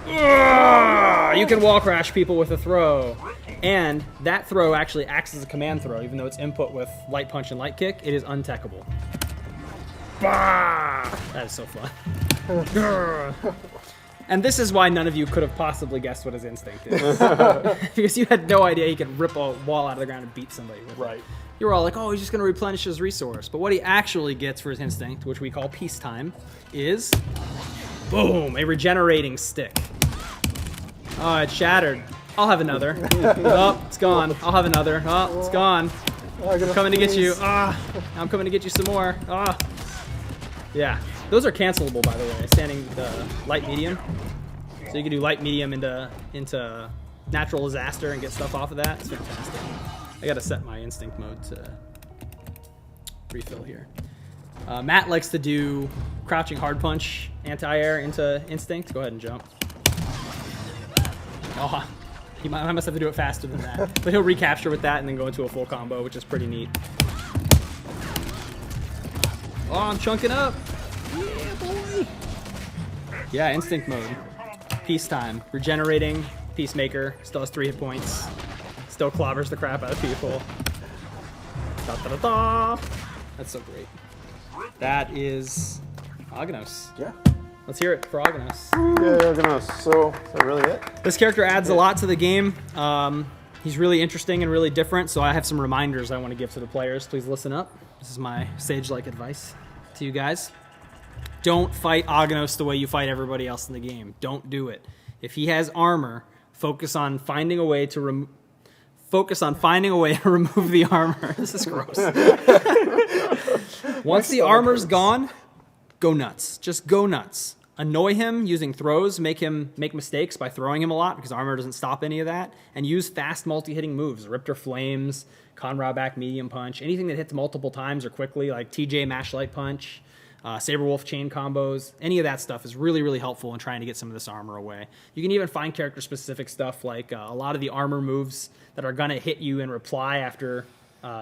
you can wall crash people with a throw. And that throw actually acts as a command throw, even though it's input with light punch and light kick. It is untechable. That is so fun. And this is why none of you could have possibly guessed what his instinct is. Because you had no idea he could rip a wall out of the ground and beat somebody with it. You were all like, oh, he's just going to replenish his resource. But what he actually gets for his instinct, which we call peacetime, is, boom, a regenerating stick. Oh, it shattered. I'll have another. Oh, it's gone. I'll have another. Oh, it's gone. I'm coming to get you. I'm coming to get you some more. Yeah, those are cancelable, by the way. Standing light medium, so you can do light medium into natural disaster and get stuff off of that. It's fantastic. I gotta set my instinct mode to refill here. Matt likes to do crouching hard punch anti-air into instinct. Go ahead and jump. Oh, I must have to do it faster than that. But he'll recapture with that and then go into a full combo, which is pretty neat. Oh, I'm chunking up. Yeah, boy. Yeah, instinct mode. Peacetime. Regenerating. Peacemaker. Still has 3 hit points. Still clobbers the crap out of people. Da, da, da, da. That's so great. That is Aganos. Yeah. Let's hear it for Aganos. Yeah, Aganos. So Is that really it? This character adds a lot to the game. He's really interesting and really different, so I have some reminders I want to give to the players. Please listen up. This is my sage-like advice to you guys. Don't fight Aganos the way you fight everybody else in the game. Don't do it. If he has armor, focus on finding a way to focus on finding a way to remove the armor. This is gross. Once the armor's gone, go nuts. Just go nuts. Annoy him using throws, make him make mistakes by throwing him a lot because armor doesn't stop any of that, and use fast multi-hitting moves. Riptor Flames, Conrad back medium punch, anything that hits multiple times or quickly, like TJ Mashlight Punch, Saberwolf chain combos, any of that stuff is really, really helpful in trying to get some of this armor away. You can even find character-specific stuff like a lot of the armor moves that are going to hit you in reply after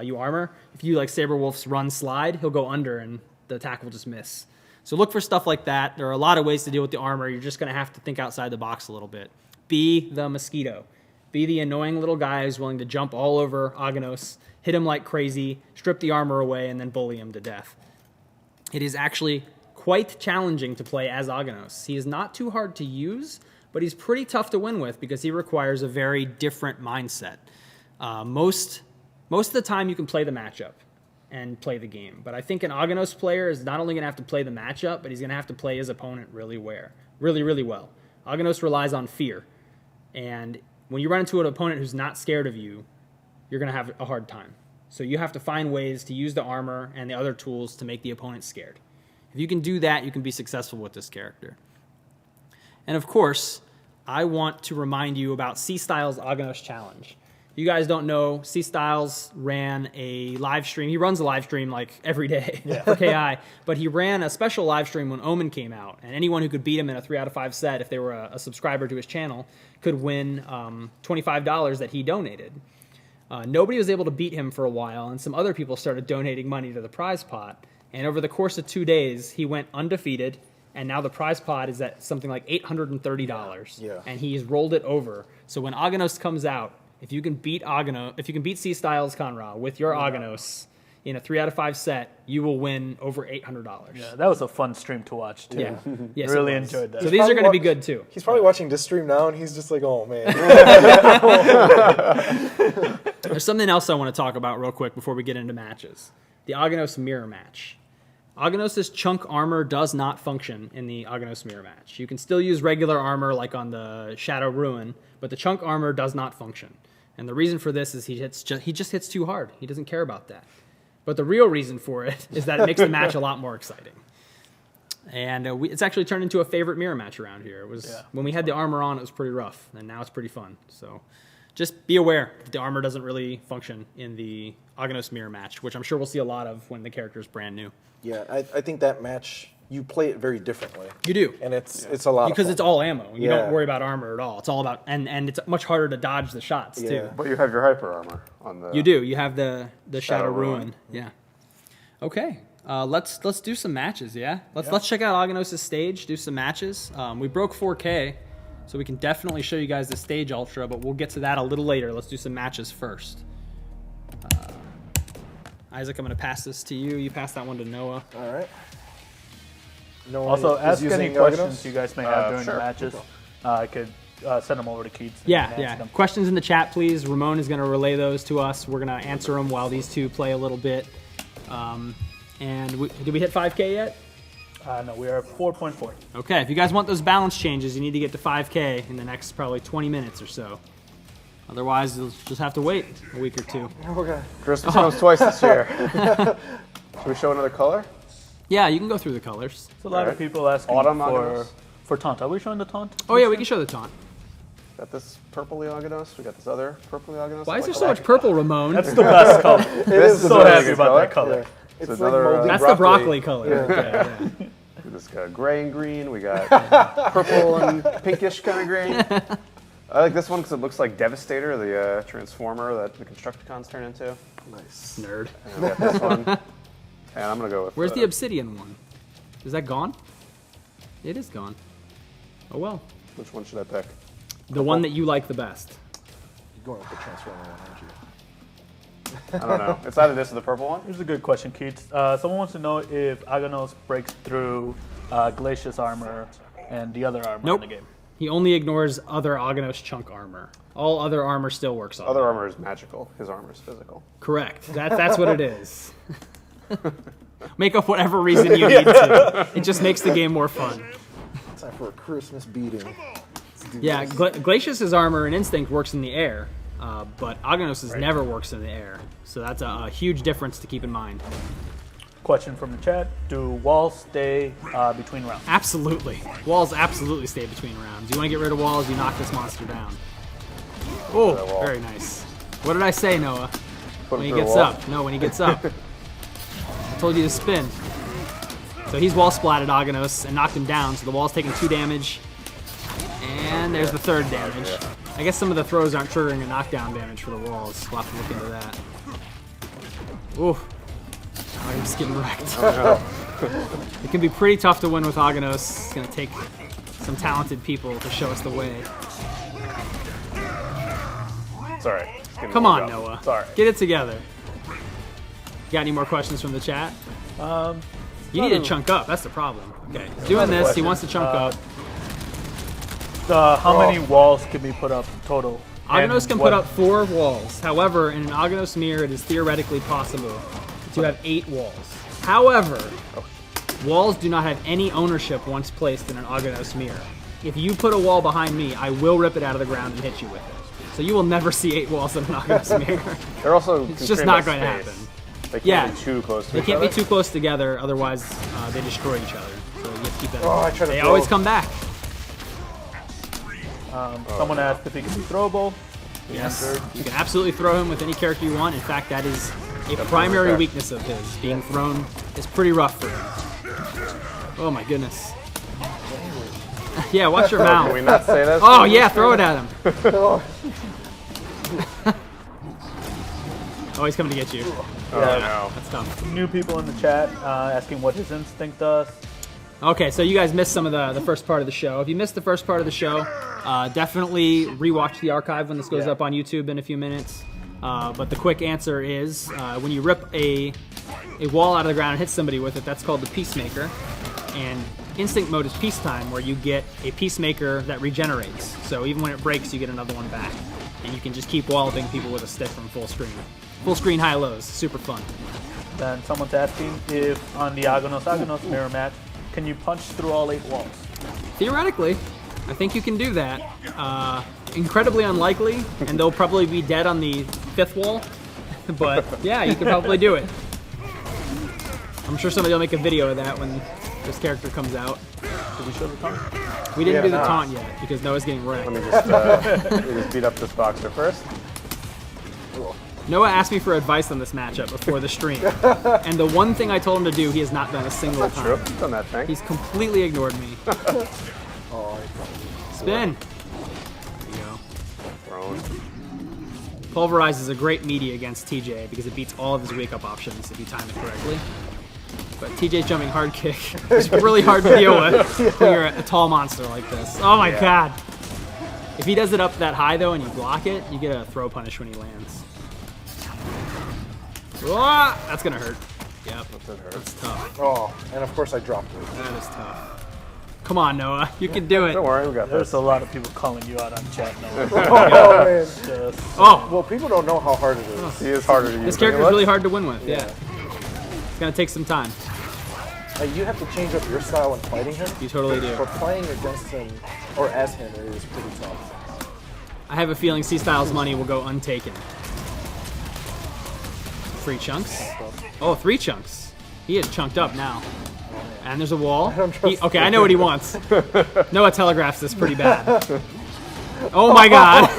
you armor. If you like Saberwolf's run slide, he'll go under and the attack will just miss. So look for stuff like that. There are a lot of ways to deal with the armor. You're just going to have to think outside the box a little bit. Be the mosquito. Be the annoying little guy who's willing to jump all over Aganos, hit him like crazy, strip the armor away, and then bully him to death. It is actually quite challenging to play as Aganos. He is not too hard to use, but he's pretty tough to win with because he requires a very different mindset. Most of the time you can play the matchup and play the game. But I think an Aganos player is not only going to have to play the matchup, but he's going to have to play his opponent really well. Aganos relies on fear. And when you run into an opponent who's not scared of you, you're going to have a hard time. So you have to find ways to use the armor and the other tools to make the opponent scared. If you can do that, you can be successful with this character. And of course, I want to remind you about C-Styles' Aganos Challenge. You guys don't know, C-Styles ran a live stream. He runs a live stream like every day for KI, but he ran a special live stream when Omen came out, and anyone who could beat him in a 3 out of 5 set, if they were a subscriber to his channel, could win $25 that he donated. Nobody was able to beat him for a while, and some other people started donating money to the prize pot, and over the course of 2 days, he went undefeated, and now the prize pot is at something like $830, and he's rolled it over. So when Aganos comes out, if you can beat C-Styles Conra with your Aganos in a 3 out of 5 set, you will win over $800. Yeah, that was a fun stream to watch too. Yeah, yes, really enjoyed that. So these are going to be good too. He's probably watching this stream now, and he's just like, "Oh man." There's something else I want to talk about real quick before we get into matches. The Aganos mirror match. Aganos' chunk armor does not function in the Aganos mirror match. You can still use regular armor like on the Shadow Ruin, but the chunk armor does not function. And the reason for this is he just hits too hard. He doesn't care about that. But the real reason for it is that it makes the match a lot more exciting. And it's actually turned into a favorite mirror match around here. It was when we had the armor on, it was pretty rough, and now it's pretty fun. So just be aware that the armor doesn't really function in the Aganos mirror match, which I'm sure we'll see a lot of when the character is brand new. Yeah, I think that match, you play it very differently. You do. And it's a lot because of fun. it's all ammo. You don't worry about armor at all. It's all about, and it's much harder to dodge the shots too. But you have your hyper armor on the. You do. You have the Shadow Ruin. Yeah. Okay. Let's do some matches. Yeah. Let's check out Aganos' stage. Do some matches. We broke 4K, so we can definitely show you guys the stage ultra, but we'll get to that a little later. Let's do some matches first. Isaac, I'm going to pass this to you. You pass that one to Noah. All right. Noah Also, is ask any using questions Aganos? you guys may have during sure. the matches. I could send them over to Keats. and Yeah, answer yeah. them. Questions in the chat, please. Ramon is going to relay those to us. We're going to answer them while these two play a little bit. Did we hit 5K yet? No, we are at 4.4. Okay, if you guys want those balance changes, you need to get to 5K in the next probably 20 minutes or so. Otherwise, you'll just have to wait a week or two. Okay. Christmas comes twice this year. Should we show another color? Yeah, you can go through the colors. There's a lot of people asking Autumn Aganos. for taunt. Are we showing the taunt? Oh, yeah, we can show the taunt. Got this purpley Aganos. We got this other purpley Aganos. Why is there so much purple, Ramon? That's the best color. This is So a really happy good about color. that color. Yeah. It's like another, moldy That's the broccoli color. Yeah. Yeah. This got gray and green. We got purple and pinkish kind of green. I like this one because it looks like Devastator, the Transformer that the Constructicons turn into. Nice. Nerd. And we got this one. And I'm going to go with... Where's the obsidian one? Is that gone? It is gone. Oh, well. Which one should I pick? The one that you like the best. You're going with the Transformer one, aren't you? I don't know. It's either this or the purple one. Here's a good question, Keats. Someone wants to know if Aganos breaks through Glacius armor and the other armor Nope. in the game. He only ignores other Aganos chunk armor. All other armor still works on. Other armor is magical. His armor is physical. Correct. That's what it is. Make up whatever reason you need to. It just makes the game more fun. Time for a Christmas beating. Yeah, Glacius' armor and instinct works in the air. but Aganos never works in the air. So that's a huge difference to keep in mind. Question from the chat: do walls stay between rounds? Absolutely. Walls absolutely stay between rounds. You want to get rid of walls, you knock this monster down. Oh, very nice. What did I say, Noah? When he gets up. No, when he gets up. I told you to spin. So he's wall splatted Aganos and knocked him down, so the wall's taking 2 damage. And there's the 3rd damage. I guess some of the throws aren't triggering a knockdown damage for the walls. We'll have to look into that. Ooh. I'm just getting wrecked. It can be pretty tough to win with Aganos. It's going to take some talented people to show us the way. Sorry. Come on, Noah. Sorry. Get it together. Got any more questions from the chat? You need to chunk up. That's the problem. Okay. He's doing this. He wants to chunk up. How many walls can be put up total? Aganos can put up 4 walls. However, in an Aganos mirror, it is theoretically possible to have 8 walls. However, walls do not have any ownership once placed in an Aganos mirror. If you put a wall behind me, I will rip it out of the ground and hit you with it. So you will never see 8 walls in an Aganos mirror. They're also It's just not going to happen. They can't be too close to They each can't other. be too close together, otherwise they destroy each other. So you have to keep that in I mind. tried to They throw. always come back. Someone asked if he can be throwable. Yes, you can absolutely throw him with any character you want. In fact, that is a primary weakness of his. Being thrown is pretty rough for him. Oh my goodness. Yeah, watch your mouth. Can we not say that? Oh yeah, throw it at him. Oh, he's coming to get you. Oh, no. That's tough. New people in the chat asking what his instinct does. Okay, so you guys missed some of the first part of the show. If you missed the first part of the show, definitely rewatch the archive when this goes up on YouTube in a few minutes. But the quick answer is when you rip a wall out of the ground and hit somebody with it, that's called the Peacemaker. And instinct mode is peacetime, where you get a Peacemaker that regenerates. So even when it breaks, you get another one back. And you can just keep walloping people with a stick from full screen. Full screen high-lows, super fun. Then someone's asking if on the Aganos mirror match, can you punch through all 8 walls? Theoretically, I think you can do that. Incredibly unlikely, and they'll probably be dead on the 5th wall. But yeah, you could probably do it. I'm sure somebody will make a video of that when this character comes out. Did we show the taunt? We didn't do the taunt yet because Noah's getting wrecked. Let me just beat up this boxer first. Noah asked me for advice on this matchup before the stream, and the one thing I told him to do, he has not done a single time. True. I've done that thing. He's completely ignored me. Spin. There you go. Thrown. Pulverize is a great media against TJ because it beats all of his wake-up options if you time it correctly. But TJ's jumping hard kick is really hard to deal with when you're a tall monster like this. Oh my god. If he does it up that high though and you block it, you get a throw punish when he lands. Whoa, that's gonna hurt. Yep, that's tough. Oh, and of course I dropped it. That is tough. Come on, Noah, you can do it. Don't worry, we got There's this. a lot of people calling you out on chat now. Oh, man. Just, Oh, Well, people don't know how hard it is. He is harder to use. this than character's he really looks. hard to win with. Yeah, it's gonna take some time. You have to change up your style when fighting him. You totally do. But playing against him or as him is pretty tough. I have a feeling C-Style's money will go untaken. Free chunks? Oh, 3 chunks. He is chunked up now. And there's a wall. Okay, I know what he wants. Noah telegraphs this pretty bad. Oh my god.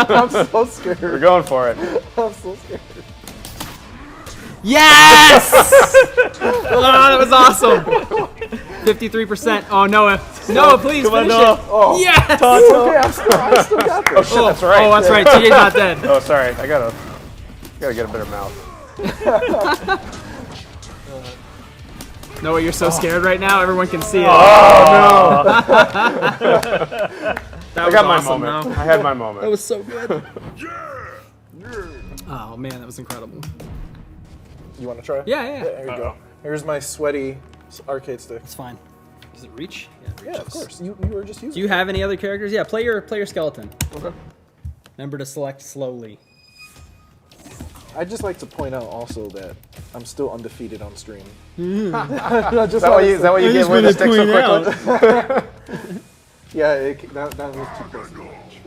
I'm so scared. We're going for it. I'm so scared. Yes! Oh, that was awesome. 53%. Oh, Noah. Noah, please Come on, finish Noah. it. Oh, Yes! Okay, I still got this. oh shit, that's right. Oh, that's right. TJ's not dead. Oh, sorry. I gotta get a better mouth. Noah, you're so scared right now. Everyone can see it. Oh no! That I was got my awesome, moment. though. I had my moment. That was so good. Oh man, that was incredible. You want to try? Yeah. There you go. Here's my sweaty arcade stick. It's fine. Does it reach? Yeah, it Yeah, of reaches. course. You were just using Do you have any other characters? Yeah, play your skeleton. Okay. Remember to select slowly. I'd just like to point out also that I'm still undefeated on stream. Is that why you get rid of the stick so quickly? Yeah, that was too close to the edge.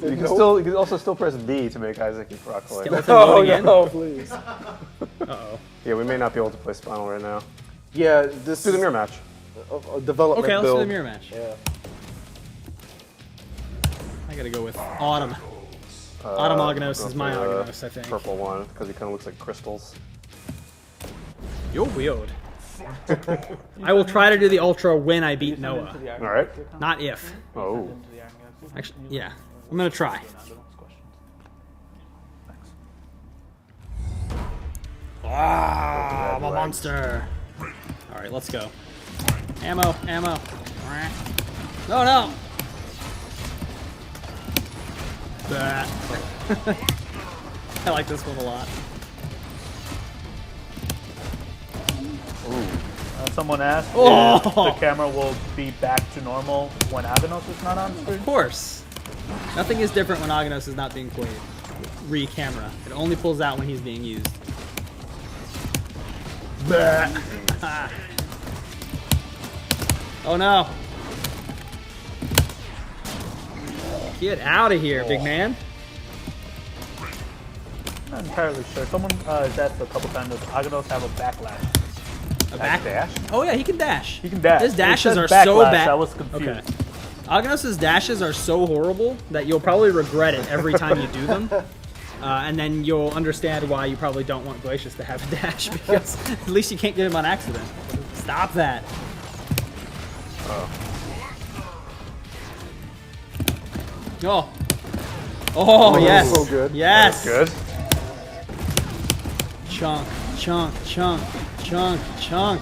You can also still press B to make Isaac and Croc play. Skeleton Oh loading in. no, please. Uh-oh. Yeah, we may not be able to play Spinal right now. Yeah, this Do the mirror match. a development Okay, let's build. do the mirror match. Yeah. I gotta go with Autumn. Autumn Aganos is my Aganos, I think. Purple one, because he kind of looks like crystals. You're weird. I will try to do the Ultra when I beat Noah, All right. not if. Oh. Actually, yeah. I'm gonna try. Ah, I'm a monster. All right, let's go. Ammo, ammo. No, no. Bah. I like this one a lot. Someone asked Oh! if the camera will be back to normal when Aganos is not on screen. Of course. Nothing is different when Aganos is not being played. Re-camera. It only pulls out when he's being used. Bah. Oh no. Get out of here, big man. Not entirely sure. Someone has asked a couple times, does Aganos have a backlash? A back dash? Oh yeah, he can dash. He can dash. His It dashes says are so backlash, bad. I was confused. Okay. Aganos' dashes are so horrible that you'll probably regret it every time you do them. And then you'll understand why you probably don't want Glacius to have a dash, because at least you can't get him on accident. Stop that. Oh. Oh, yes. so good. Yes. Good. Chunk, chunk, chunk, chunk, chunk.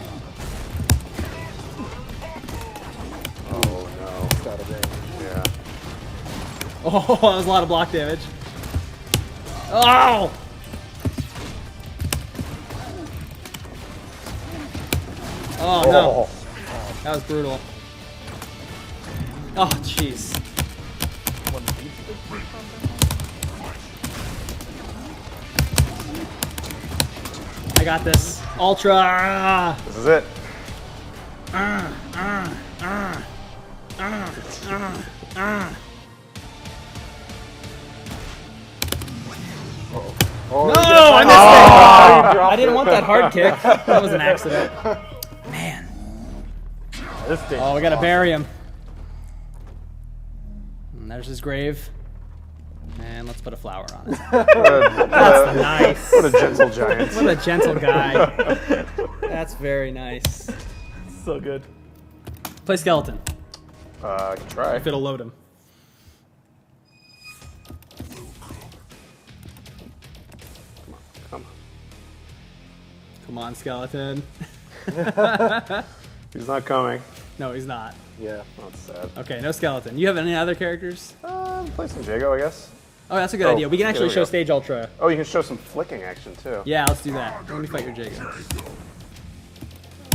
Oh no. Got a ring. Yeah. Oh, that was a lot of block damage. Oh! Oh, no. That was brutal. Oh, jeez. I got this. Ultra! This is it. Oh, No, yes, I missed it! dropped I didn't it. want that hard kick. That was an accident. Man. This thing. Oh, we gotta bury him. And there's his grave. And let's put a flower on it. That's nice. What a gentle giant. What a gentle guy. That's very nice. So good. Play skeleton, I can try. if it'll load him. Come on. Come on, skeleton. He's not coming. No, he's not. Yeah. That's sad. Okay, no skeleton. You have any other characters? Play some Jago, I guess. Oh, that's a good Oh, idea. We can actually there we show go. Stage Ultra. Oh, you can show some flicking action too. Yeah, let's do that. Let me fight your Jago.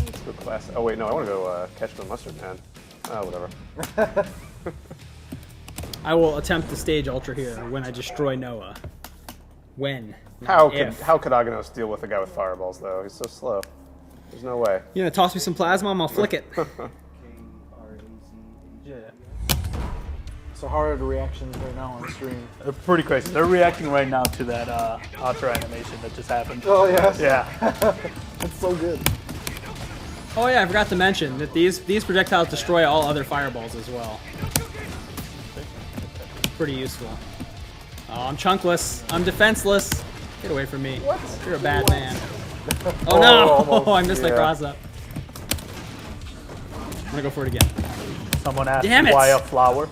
Let's go class. Oh wait, no, I want to go catch the mustard man. Oh, whatever. I will attempt the Stage Ultra here when I destroy Noah. When? How not could if. Aganos deal with a guy with fireballs though? He's so slow. There's no way. You gonna toss me some plasma? I'll flick it. So how are the reactions right now on stream? They're pretty crazy. They're reacting right now to that Ultra animation that just happened. Oh yes. Yeah. It's so good. Oh yeah, I forgot to mention that these projectiles destroy all other fireballs as well. Pretty useful. Oh, I'm chunkless. I'm defenseless. Get away from me. What? You're a bad man. Oh no! almost. I missed my Yeah. cross up. I'm gonna go for it again. Someone asked Damn it. why a flower.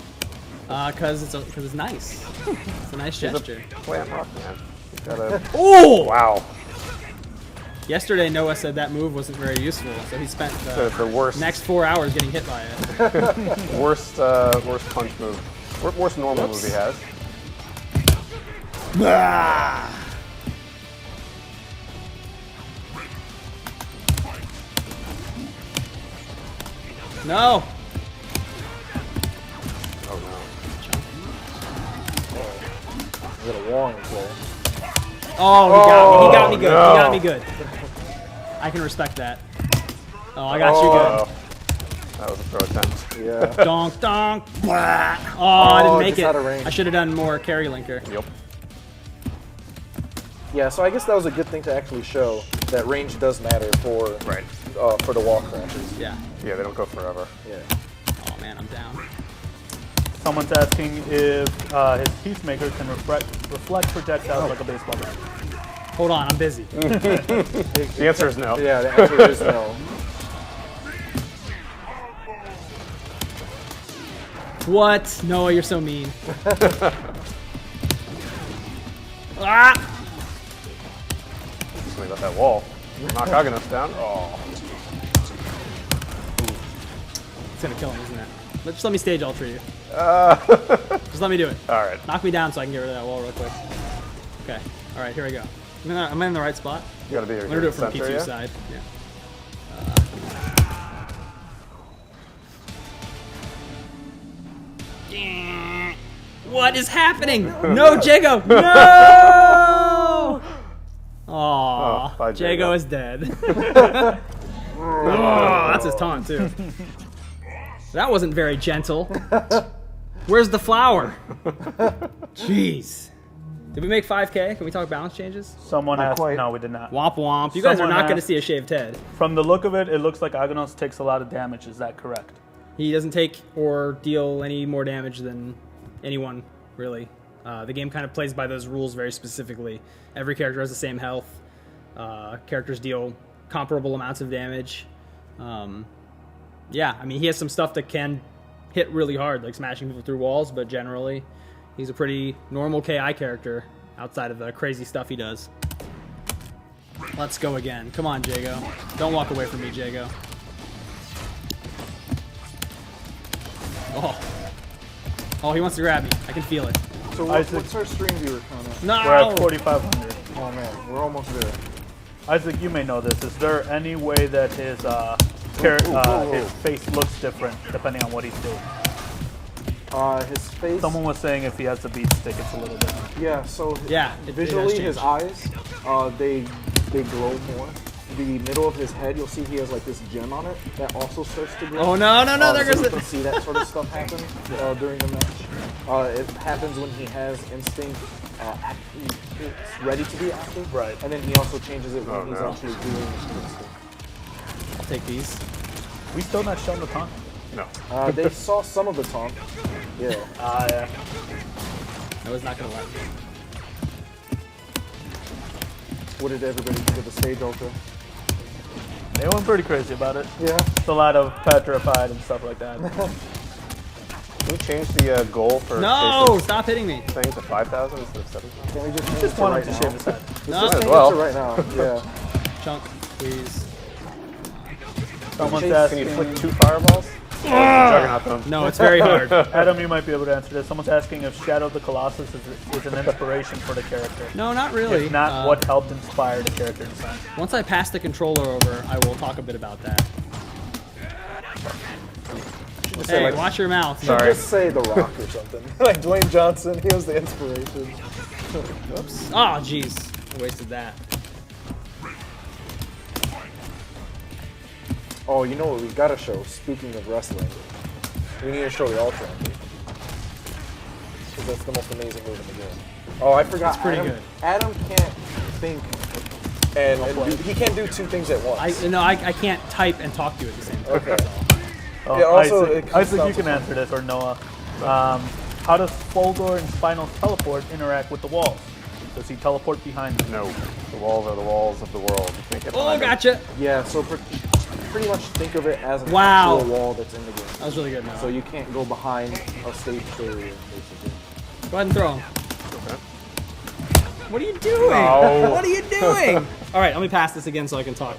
Cause it's nice. It's a nice gesture. Plant rock man. He's got a. Oh! Wow. Yesterday Noah said that move wasn't very useful, so he spent The worst. next 4 hours getting hit by it. Worst punch move. Worst normal move he has. No! Oh no. Is it a Wong play? Oh, he got me. He got me good. no. He got me good. I can respect that. Oh, I got you good. That was a throw attempt. Yeah. Donk, donk. Blah. Oh, I didn't make just it. out of range. I should have done more carry linker. Yep. Yeah, so I guess that was a good thing to actually show that range does matter for the wall crashes. Yeah. Yeah, they don't go forever. Yeah. Oh man, I'm down. Someone's asking if his Peacemaker can reflect projectiles like a baseball bat. Hold on, I'm busy. The answer is no. Yeah, the answer is no. What? Noah, you're so mean. Ah! Something about that wall. Knock Aganos down. Oh. It's gonna kill him, isn't it? Just let me stage alter you. Just let me do it. All right. Knock me down so I can get rid of that wall real quick. Okay. All right, here I go. Am I in the right spot? You gotta be here. I'm gonna do it from Center, P2 yeah? side. Yeah. What is happening? No, Jago! No! Aw, bye, Jago Jago. is dead. Oh, that's his taunt too. That wasn't very gentle. Where's the flower? Jeez. Did we make 5K? Can we talk balance changes? Someone asked. quite. No, we did not. Womp womp. You guys are Someone not going to asked- see a shaved head. From the look of it, it looks like Aganos takes a lot of damage. Is that correct? He doesn't take or deal any more damage than anyone, really. The game kind of plays by those rules very specifically. Every character has the same health. Characters deal comparable amounts of damage. Yeah, I mean, he has some stuff that can hit really hard, like smashing people through walls, but generally, he's a pretty normal KI character outside of the crazy stuff he does. Let's go again. Come on, Jago. Don't walk away from me, Jago. Oh, he wants to grab me. I can feel it. So what's our stream viewer count at? No! We're at 4,500. Oh man, we're almost there. Isaac, you may know this. Is there any way that his his face looks different depending on what he's doing? His face. Someone was saying if he has the beat stick, it's a little different. Yeah. So Yeah, it visually, has his eyes, they glow more. The middle of his head, you'll see he has like this gem on it that also starts to glow. Oh no, no, no! There So goes you can the. see that sort of stuff happen during the match. It happens when he has instinct it's ready to be active. Right. And then he also changes it when Oh, he's no. actually doing instinct. I'll take these. We still not shown the taunt. No. They saw some of the taunt. Yeah. Yeah. I was not gonna let me. What did everybody think of the stage ultra? They went pretty crazy about it. Yeah. It's a lot of petrified and stuff like that. Can we change the goal for No! Jason's Stop hitting me. thing to 5,000 instead of 7,000? Can we just change it Just to want right him to now? shave his head. No. Just as change well. it to right now. Yeah. Chunk, please. Someone's Can asking. you flick 2 fireballs? Juggernaut them. No, it's very hard. Adam, you might be able to answer this. Someone's asking if Shadow of the Colossus is an inspiration for the character. No, not really. If not, what helped inspire the character design? Once I pass the controller over, I will talk a bit about that. Just say, Hey, like, watch your mouth. Sorry. Just say The Rock or something. Like Dwayne Johnson, he was the inspiration. Oops. Oh, jeez. I wasted that. Oh, you know what we gotta show? Speaking of wrestling, we need to show the Ultra. Because that's the most amazing move in the game. Oh, I forgot. It's pretty Adam, good. Adam can't think, and he can't do 2 things at once. I can't type and talk to you at the same time. Okay. Oh, Yeah, also, it Isaac, comes Isaac, down you to can answer this, or Noah. How does Foldor and Spinal's teleport interact with the walls? Does he teleport behind them? No. The walls are the walls of the world. You can't get Oh, behind them. gotcha. Yeah, so pretty much think of it as an Wow. actual wall that's in the game. That was really good, Noah. So you can't go behind a stage barrier, basically. Go ahead and throw him. Okay. What are you doing? No. What are you doing? All right, let me pass this again so I can talk.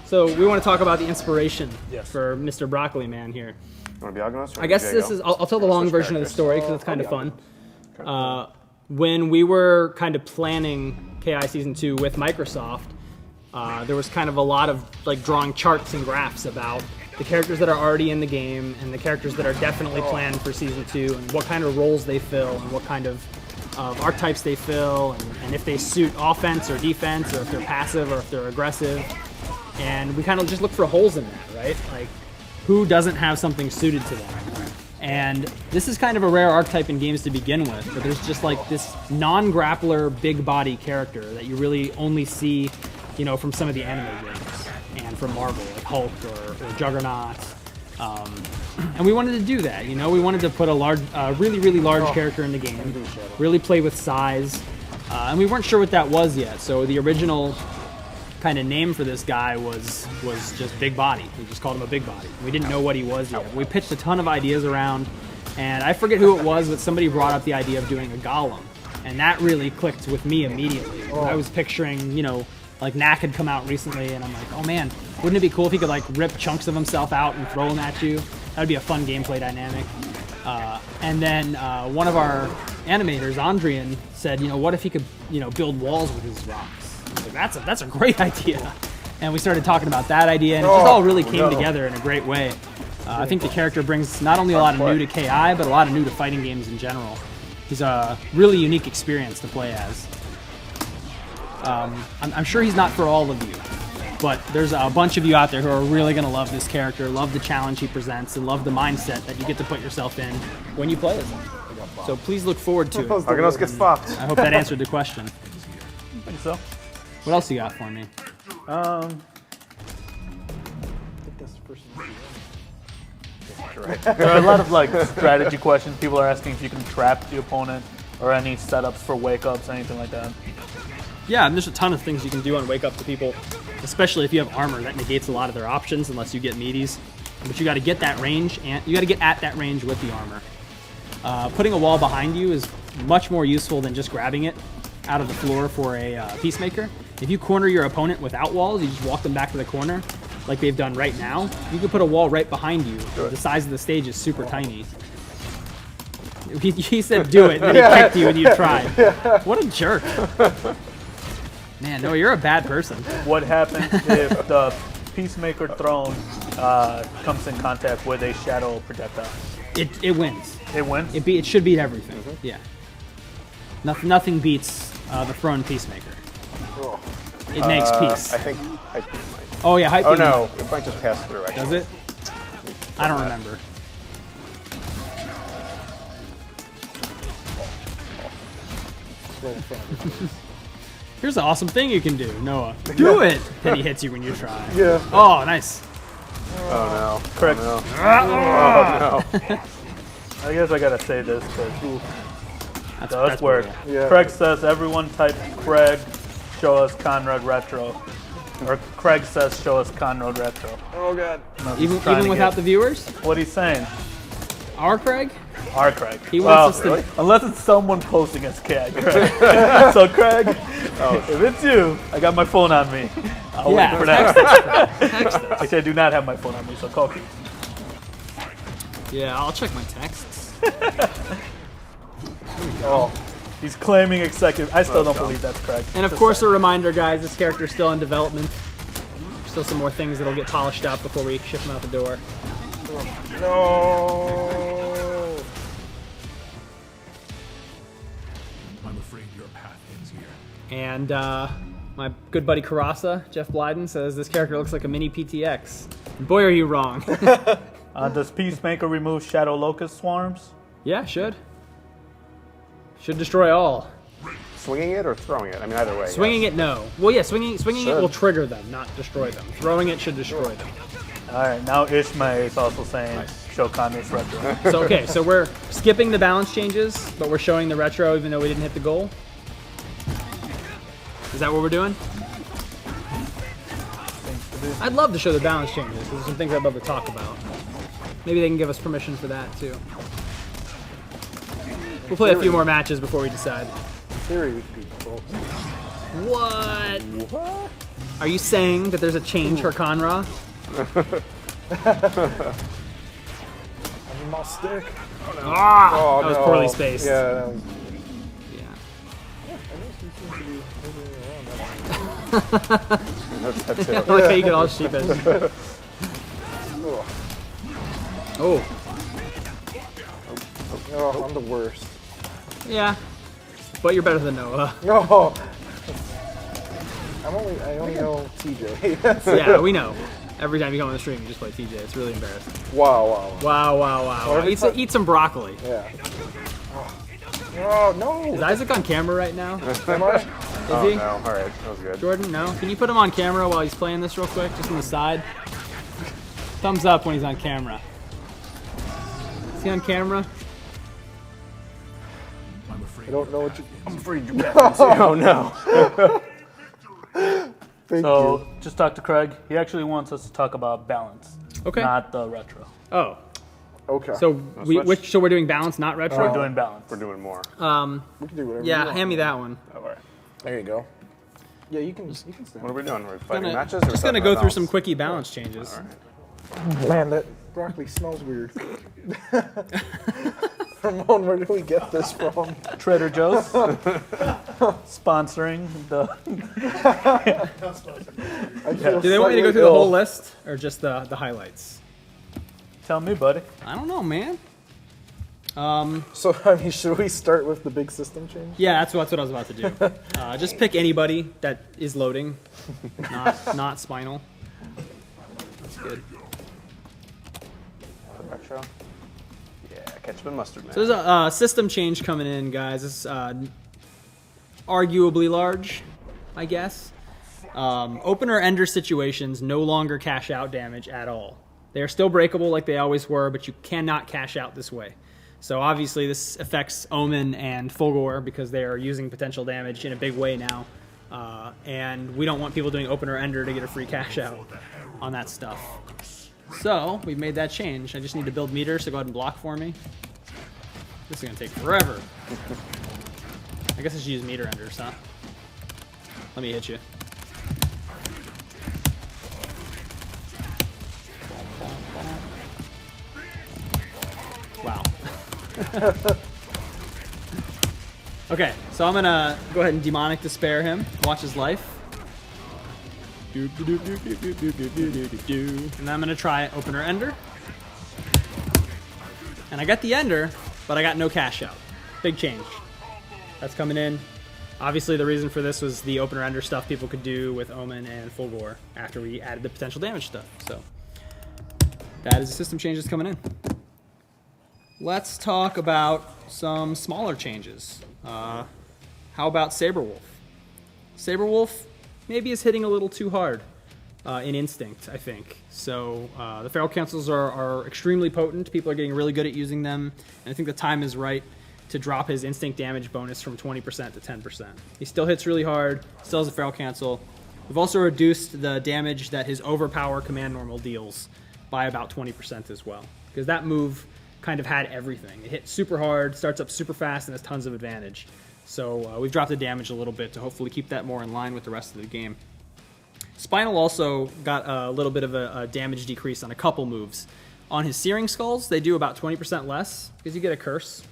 So we want to talk about the inspiration Yes. for Mr. Broccoli Man here. You want to be Aganos or I guess Jago? this is. I'll tell the long Switch version of the characters. story because it's kind of fun. When we were kind of planning KI Season 2 with Microsoft, there was kind of a lot of like drawing charts and graphs about the characters that are already in the game and the characters that are definitely planned for Season 2 and what kind of roles they fill and what kind of archetypes they fill and if they suit offense or defense or if they're passive or if they're aggressive. And we kind of just look for holes in that, right? Like, who doesn't have something suited to them? And this is kind of a rare archetype in games to begin with, but there's just like this non-grappler, big body character that you really only see, you know, from some of the anime games and from Marvel, like Hulk or Juggernaut. And we wanted to do that, you know, we wanted to put a large, really, really large character in the game, really play with size, and we weren't sure what that was yet. So the original kind of name for this guy was just Big Body. We just called him a Big Body. We didn't know what he was yet. We pitched a ton of ideas around, and I forget who it was, but somebody brought up the idea of doing a golem, and that really clicked with me immediately. I was picturing, you know, like Knack had come out recently, and I'm like, oh man, wouldn't it be cool if he could like rip chunks of himself out and throw them at you? That would be a fun gameplay dynamic. And then one of our animators, Andrian, said, you know, what if he could, you know, build walls with his rocks? Like, that's a great idea. And we started talking about that idea, and it just all really came together in a great way. I think the character brings not only a lot of new to KI, but a lot of new to fighting games in general. He's a really unique experience to play as. I'm sure he's not for all of you, but there's a bunch of you out there who are really going to love this character, love the challenge he presents, and love the mindset that you get to put yourself in when you play as him. So please look forward to it. Aganos gets fucked. I hope that answered the question. I think so. What else you got for me? I think that's the first one. There are a lot of like strategy questions. People are asking if you can trap the opponent or any setups for wake-ups, anything like that. Yeah, and there's a ton of things you can do on Wake Up to people, especially if you have armor. That negates a lot of their options unless you get meaties. But you got to get that range, and you got to get at that range with the armor. Putting a wall behind you is much more useful than just grabbing it out of the floor for a Peacemaker. If you corner your opponent without walls, you just walk them back to the corner, like they've done right now, you can put a wall right behind you. The size of the stage is super tiny. He said do it, and then he kicked you and you tried. What a jerk. Man, no, you're a bad person. What happens if the Peacemaker throne comes in contact with a shadow projectile? It wins. It wins? It should beat everything. Yeah. Nothing beats the Throne Peacemaker. It makes peace. I think Hype Beam might. Oh yeah, Hype Oh Beam. no, it might just pass through. Actually. Does it? I don't remember. Here's an awesome thing you can do, Noah. Do it! Then he hits you when you try. Yeah. Oh, nice. Oh no. Correct. Oh no. Oh no. I guess I gotta say this, but That's work. brutal. Yeah. Craig says everyone type Craig, show us Conrad Retro. Or Craig says show us Conrad Retro. Oh god. Even without the viewers? What he's saying? Our Craig? Our Craig. He wants us to. Unless it's someone posting as Craig. So Craig, if it's you, I got my phone on me. I'll wait for that. Text us. Actually, I do not have my phone on me, so call me. Yeah, I'll check my texts. Oh. He's claiming executive. I still don't believe that's Craig. And of course, a reminder, guys, this character's still in development. Still some more things that'll get polished up before we ship him out the door. No. I'm afraid your path ends here. And my good buddy Karasa, Jeff Blyden, says this character looks like a mini PTX. And boy, are you wrong. Does Peacemaker remove Shadow Locust swarms? Yeah, should. Should destroy all. Swinging it or throwing it? I mean, either way. Swinging it, no. Well, yeah, swinging it Should. will trigger them, not destroy them. Throwing it should destroy them. All right, now Ishmael is also saying show Conrad's Retro. So, okay, so we're skipping the balance changes, but we're showing the retro even though we didn't hit the goal? Is that what we're doing? I'd love to show the balance changes. There's some things I'd love to talk about. Maybe they can give us permission for that, too. We'll play a few more matches before we decide. Theory would be close. What? Are you saying that there's a change for Conra? I'm all stick. Ah! Oh, That was no. poorly spaced. Yeah, that was. Yeah. That's I it. like how you get all sheepish. Oh. Oh, I'm the worst. Yeah. But you're better than Noah. No. I only know TJ. Yeah, we know. Every time you come on the stream, you just play TJ. It's really embarrassing. Wow. Wow. Eat some broccoli. Yeah. Oh, no. Is Isaac on camera right now? Am I? Is Oh, he? no. All right. That was good. Jordan, no? Can you put him on camera while he's playing this real quick? Just on the side? Thumbs up when he's on camera. Is he on camera? I don't know what you... I'm afraid you're back. Oh no. Thank So you. just talk to Craig. He actually wants us to talk about balance, Okay. not the retro. Oh. Okay. So so we're doing balance, not retro? We're doing balance. We're doing more. we can do whatever you Yeah, want. hand me that one. All right. There you go. Yeah, you can stand. What are we doing? We're fighting Gonna- matches? Or just we're gonna talking go through about some balance? quickie balance changes. All right. Man, that broccoli smells weird. Ramon, where did we get this from? Trader Joe's sponsoring the. I feel Do they want me to go slightly through the whole ill. list or just the highlights? Tell me, buddy. I don't know, man. So, I mean, should we start with the big system change? Yeah, that's what I was about to do. Just pick anybody that is loading, not spinal. That's good. Retro. Yeah, ketchup and mustard, man. So there's a system change coming in, guys. It's arguably large, I guess. Opener ender situations no longer cash out damage at all. They are still breakable like they always were, but you cannot cash out this way. So obviously this affects Omen and Fulgore because they are using potential damage in a big way now. And we don't want people doing opener ender to get a free cash out on that stuff. So we've made that change. I just need to build meters, so go ahead and block for me. This is gonna take forever. I guess I should use meter enders, huh? Let me hit you. Wow. Okay, so I'm gonna go ahead and demonic despair him. Watch his life. And then I'm gonna try opener ender. And I got the ender, but I got no cash out. Big change. That's coming in. Obviously, the reason for this was the opener ender stuff people could do with Omen and Fulgore after we added the potential damage stuff. So that is the system changes coming in. Let's talk about some smaller changes. How about Saberwolf? Saberwolf maybe is hitting a little too hard in Instinct, I think. So the Feral Cancels are extremely potent. People are getting really good at using them. And I think the time is right to drop his Instinct damage bonus from 20% to 10%. He still hits really hard, still has a Feral Cancel. We've also reduced the damage that his Overpower command normal deals by about 20% as well. Because that move kind of had everything. It hits super hard, starts up super fast, and has tons of advantage. So we've dropped the damage a little bit to hopefully keep that more in line with the rest of the game. Spinal also got a little bit of a damage decrease on a couple moves. On his Searing Skulls, they do about 20% less because you get a curse.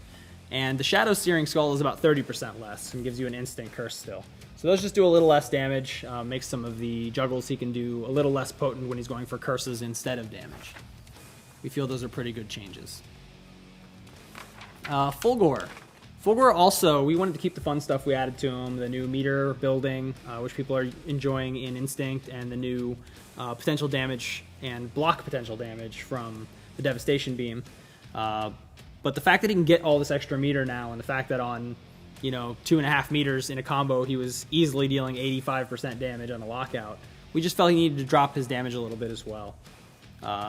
And the Shadow Searing Skull is about 30% less and gives you an instant curse still. So those just do a little less damage, makes some of the juggles he can do a little less potent when he's going for curses instead of damage. We feel those are pretty good changes. Fulgore. Fulgore also, we wanted to keep the fun stuff we added to him, the new meter building, which people are enjoying in Instinct, and the new potential damage and block potential damage from the Devastation Beam. But the fact that he can get all this extra meter now, and the fact that on 2.5 meters in a combo, he was easily dealing 85% damage on a lockout, we just felt he needed to drop his damage a little bit as well.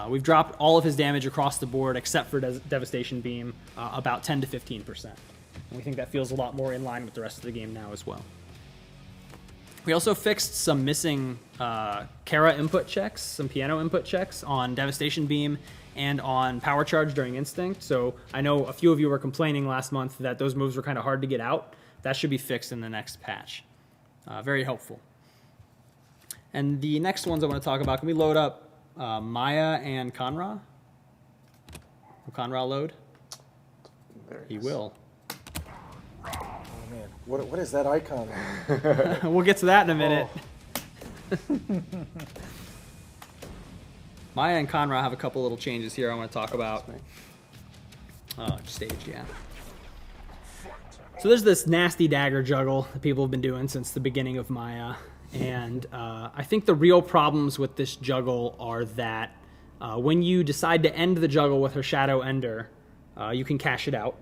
We've dropped all of his damage across the board except for Devastation Beam, about 10 to 15%. And we think that feels a lot more in line with the rest of the game now as well. We also fixed some missing Kara input checks, some piano input checks on Devastation Beam and on Power Charge during Instinct. So I know a few of you were complaining last month that those moves were kind of hard to get out. That should be fixed in the next patch. Very helpful. And the next ones I want to talk about, can we load up Maya and Conra? Will Conra load? There He is. will. Oh, man. What is that icon? We'll get to that in a minute. Maya and Conra have a couple little changes here I want to talk about. Stage, yeah. So there's this nasty dagger juggle that people have been doing since the beginning of Maya. And I think the real problems with this juggle are that when you decide to end the juggle with her Shadow Ender, you can cash it out,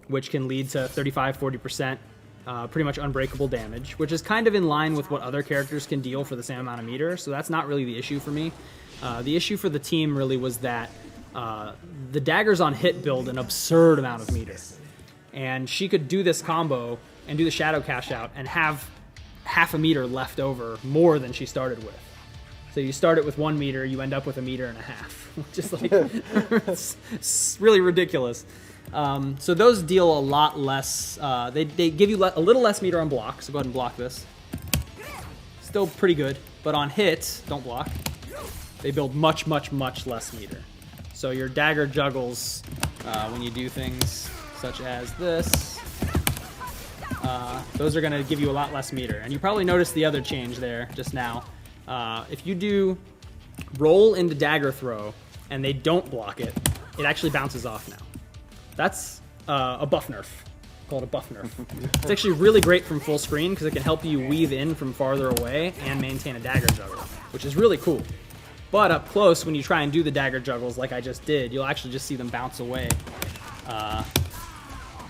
which can lead to 35-40% pretty much unbreakable damage, which is kind of in line with what other characters can deal for the same amount of meter, so that's not really the issue for me. The issue for the team really was that the daggers on hit build an absurd amount of meter. And she could do this combo and do the Shadow Cash Out and have half a meter left over more than she started with. So you start it with 1 meter, you end up with 1.5 meters, which is like it's really ridiculous. So those deal a lot less. They give you a little less meter on block, so go ahead and block this. Still pretty good, but on hit, don't block. They build much, much, much less meter. So your dagger juggles, when you do things such as this, those are going to give you a lot less meter. And you probably noticed the other change there just now. If you do roll into dagger throw and they don't block it, it actually bounces off now. That's a buff nerf. Call it a buff nerf. It's actually really great from full screen because it can help you weave in from farther away and maintain a dagger juggle, which is really cool. But up close, when you try and do the dagger juggles like I just did, you'll actually just see them bounce away,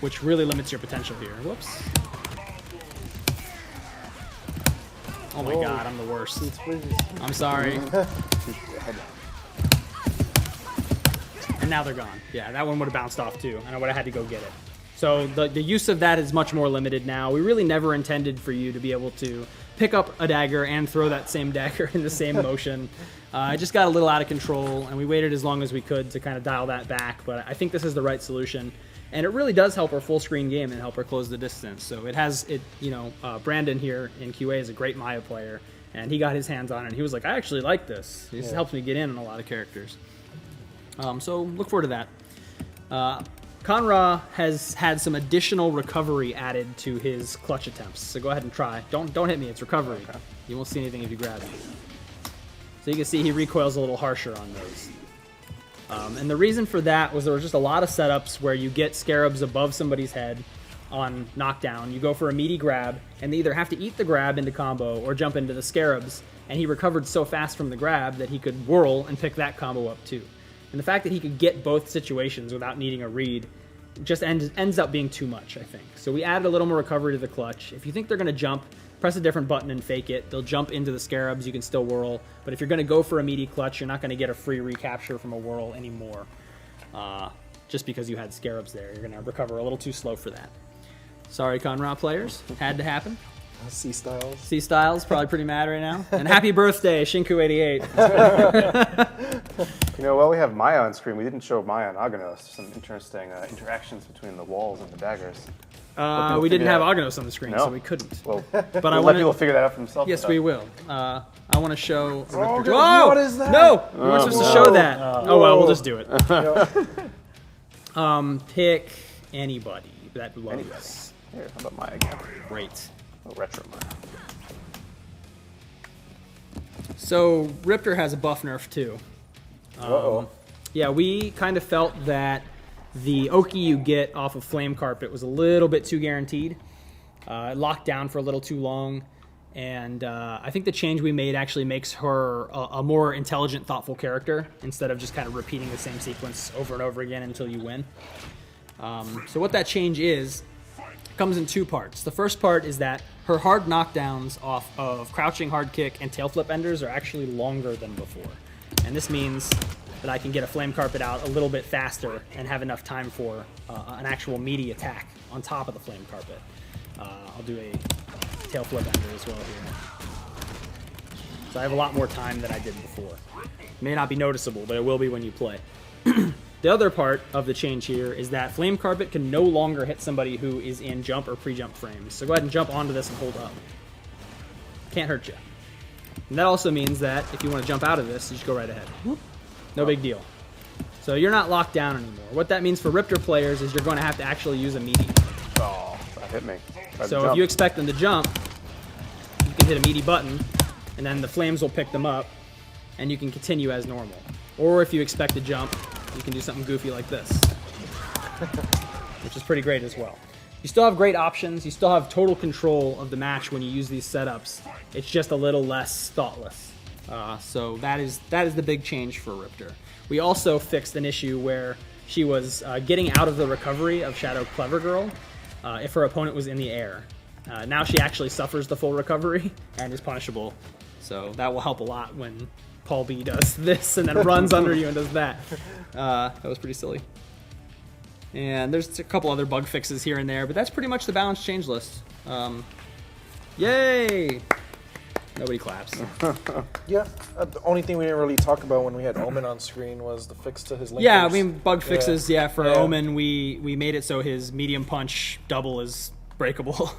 which really limits your potential here. Whoops. Oh my god, I'm the worst. I'm sorry. And now they're gone. Yeah, that one would have bounced off too, and I would have had to go get it. So the use of that is much more limited now. We really never intended for you to be able to pick up a dagger and throw that same dagger in the same motion. It just got a little out of control, and we waited as long as we could to kind of dial that back, but I think this is the right solution. And it really does help our full screen game and help her close the distance. So it has, Brandon here in QA is a great Maya player, and he got his hands on it, and he was like, I actually like this. This helps me get in on a lot of characters. So look forward to that. Conra has had some additional recovery added to his clutch attempts, so go ahead and try. Don't hit me, it's recovery. Okay. You won't see anything if you grab it. So you can see he recoils a little harsher on those. And the reason for that was there was just a lot of setups where you get scarabs above somebody's head on knockdown. You go for a meaty grab, and they either have to eat the grab into combo or jump into the scarabs, and he recovered so fast from the grab that he could whirl and pick that combo up too. And the fact that he could get both situations without needing a read just ends up being too much, I think. So we added a little more recovery to the clutch. If you think they're going to jump, press a different button and fake it. They'll jump into the scarabs. You can still whirl. But if you're going to go for a meaty clutch, you're not going to get a free recapture from a whirl anymore. Just because you had scarabs there. You're going to recover a little too slow for that. Sorry, Conra players. Had to happen. C-Styles. C-Styles, probably pretty mad right now. And happy birthday, Shinku88. While we have Maya on screen, we didn't show Maya and Aganos. Some interesting interactions between the walls and the daggers. We didn't have Aganos on the screen, so we couldn't. Well, but we'll let people figure that out for themselves. Yes, we will. I want to show. Oh, what is that? No, we weren't supposed to show that. Oh well, we'll just do it. Pick anybody that loves. Here, how about Maya again? Great. Retro Maya. So Riptor has a buff nerf too. Yeah, we kind of felt that the Oki you get off of Flame Carpet was a little bit too guaranteed. It locked down for a little too long, and I think the change we made actually makes her a more intelligent, thoughtful character instead of just kind of repeating the same sequence over and over again until you win. So what that change is comes in 2 parts. The first part is that her hard knockdowns off of crouching hard kick and tail flip enders are actually longer than before. And this means that I can get a Flame Carpet out a little bit faster and have enough time for an actual meaty attack on top of the Flame Carpet. I'll do a tail flip ender as well here. So I have a lot more time than I did before. It may not be noticeable, but it will be when you play. The other part of the change here is that Flame Carpet can no longer hit somebody who is in jump or pre-jump frames. So go ahead and jump onto this and hold up. Can't hurt you. And that also means that if you want to jump out of this, you just go right ahead. No big deal. So you're not locked down anymore. What that means for Riptor players is you're going to have to actually use a meaty. Oh, that hit me. So if you expect them to jump, you can hit a meaty button, and then the flames will pick them up, and you can continue as normal. Or if you expect to jump, you can do something goofy like this, which is pretty great as well. You still have great options. You still have total control of the match when you use these setups. It's just a little less thoughtless. So that is the big change for Riptor. We also fixed an issue where she was getting out of the recovery of Shadow Clever Girl if her opponent was in the air. Now she actually suffers the full recovery and is punishable. So that will help a lot when Paul B does this and then runs under you and does that. That was pretty silly. And there's a couple other bug fixes here and there, but that's pretty much the balanced change list. Yay! Nobody claps. Yeah, the only thing we didn't really talk about when we had Omen on screen was the fix to his linkers. Yeah, I mean, bug fixes, for Yeah. Omen, we made it so his medium punch double is breakable.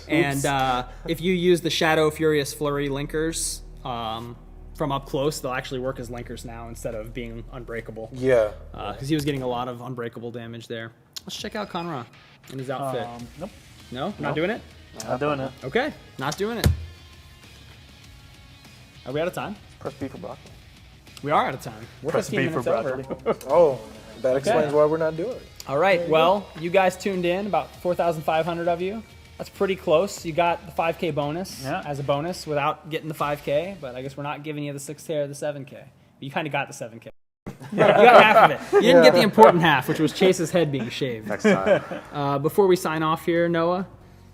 And if you use the Shadow Furious Flurry linkers from up close, they'll actually work as linkers now instead of being unbreakable. Yeah. Because he was getting a lot of unbreakable damage there. Let's check out Conra and his outfit. Nope. No? Not doing it? Not doing it. Okay, not doing it. Are we out of time? Press B for broccoli. We are out of time. We're Press 15 B for minutes over. broccoli. Oh, that explains why we're not doing it. All right, well, you guys tuned in, about 4,500 of you. That's pretty close. You got the 5K bonus as a bonus without getting the 5K, but I guess we're not giving you the 6K or the 7K. But you kind of got the 7K. You got half of it. You didn't get the important half, which was Chase's head being shaved. Next time. Before we sign off here, Noah,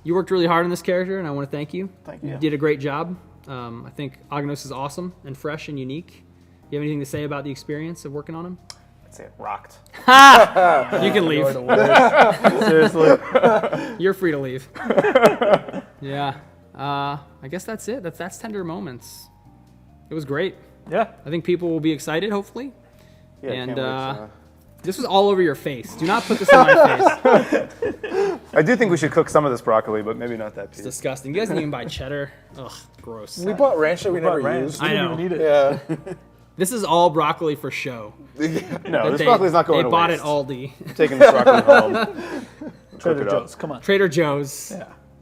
you worked really hard on this character, and I want to thank you. Thank you. You did a great job. I think Aganos is awesome and fresh and unique. You have anything to say about the experience of working on him? I'd say it rocked. You can leave. Seriously. You're free to leave. Yeah. I guess that's it. That's Tender Moments. It was great. Yeah. I think people will be excited, hopefully. Yeah, And can't wait, this was all over your face. Do not put this in my face. I do think we should cook some of this broccoli, but maybe not that It's piece. disgusting. You guys didn't even buy cheddar. Ugh, gross. We bought ranch that we never Ranch. used. I Didn't know. even need it. Yeah. This is all broccoli for show. No, this broccoli's not going They to bought waste. it Aldi. I'm taking this broccoli home. Trader it up. Joe's. Come on. Trader Joe's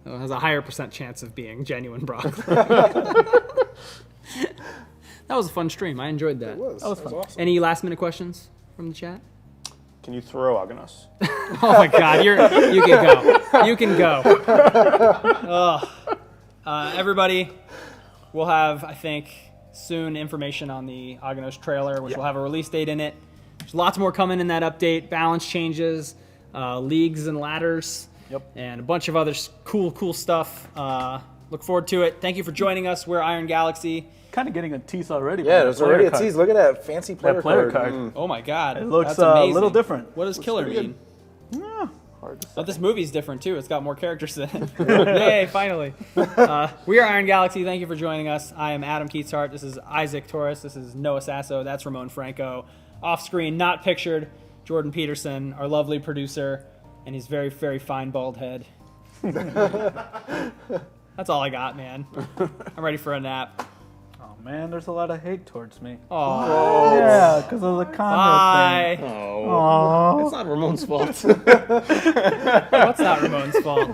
Yeah. has a higher % chance of being genuine broccoli. That was a fun stream. I enjoyed that. It was. That was It fun. awesome. Any last minute questions from the chat? Can you throw Aganos? Oh my God, you can go. You can go. Everybody, we'll have, I think, soon information on the Aganos trailer, which will have a release date in it. There's lots more coming in that update. Balance changes, leagues and ladders, and a bunch of other cool stuff. Look forward to it. Thank you for joining us. We're Iron Galaxy. Kind of getting a tease already. Yeah, from there's the already a player tease. Look at that fancy player, That player card. card. Oh my God, It looks that's a amazing. little different. What does killer pretty mean? Hard to say. But this movie's different too. It's got more characters in it. Yay, finally. We are Iron Galaxy. Thank you for joining us. I am Adam Keatshart. This is Isaac Torres. This is Noah Sasso. That's Ramon Franco. Off screen, not pictured, Jordan Peterson, our lovely producer, and his very, very fine bald head. That's all I got, man. I'm ready for a nap. Oh man, there's a lot of hate towards me. Oh, Yeah, because of the comment bye. thing. Oh. It's not Ramon's fault. What's not Ramon's fault?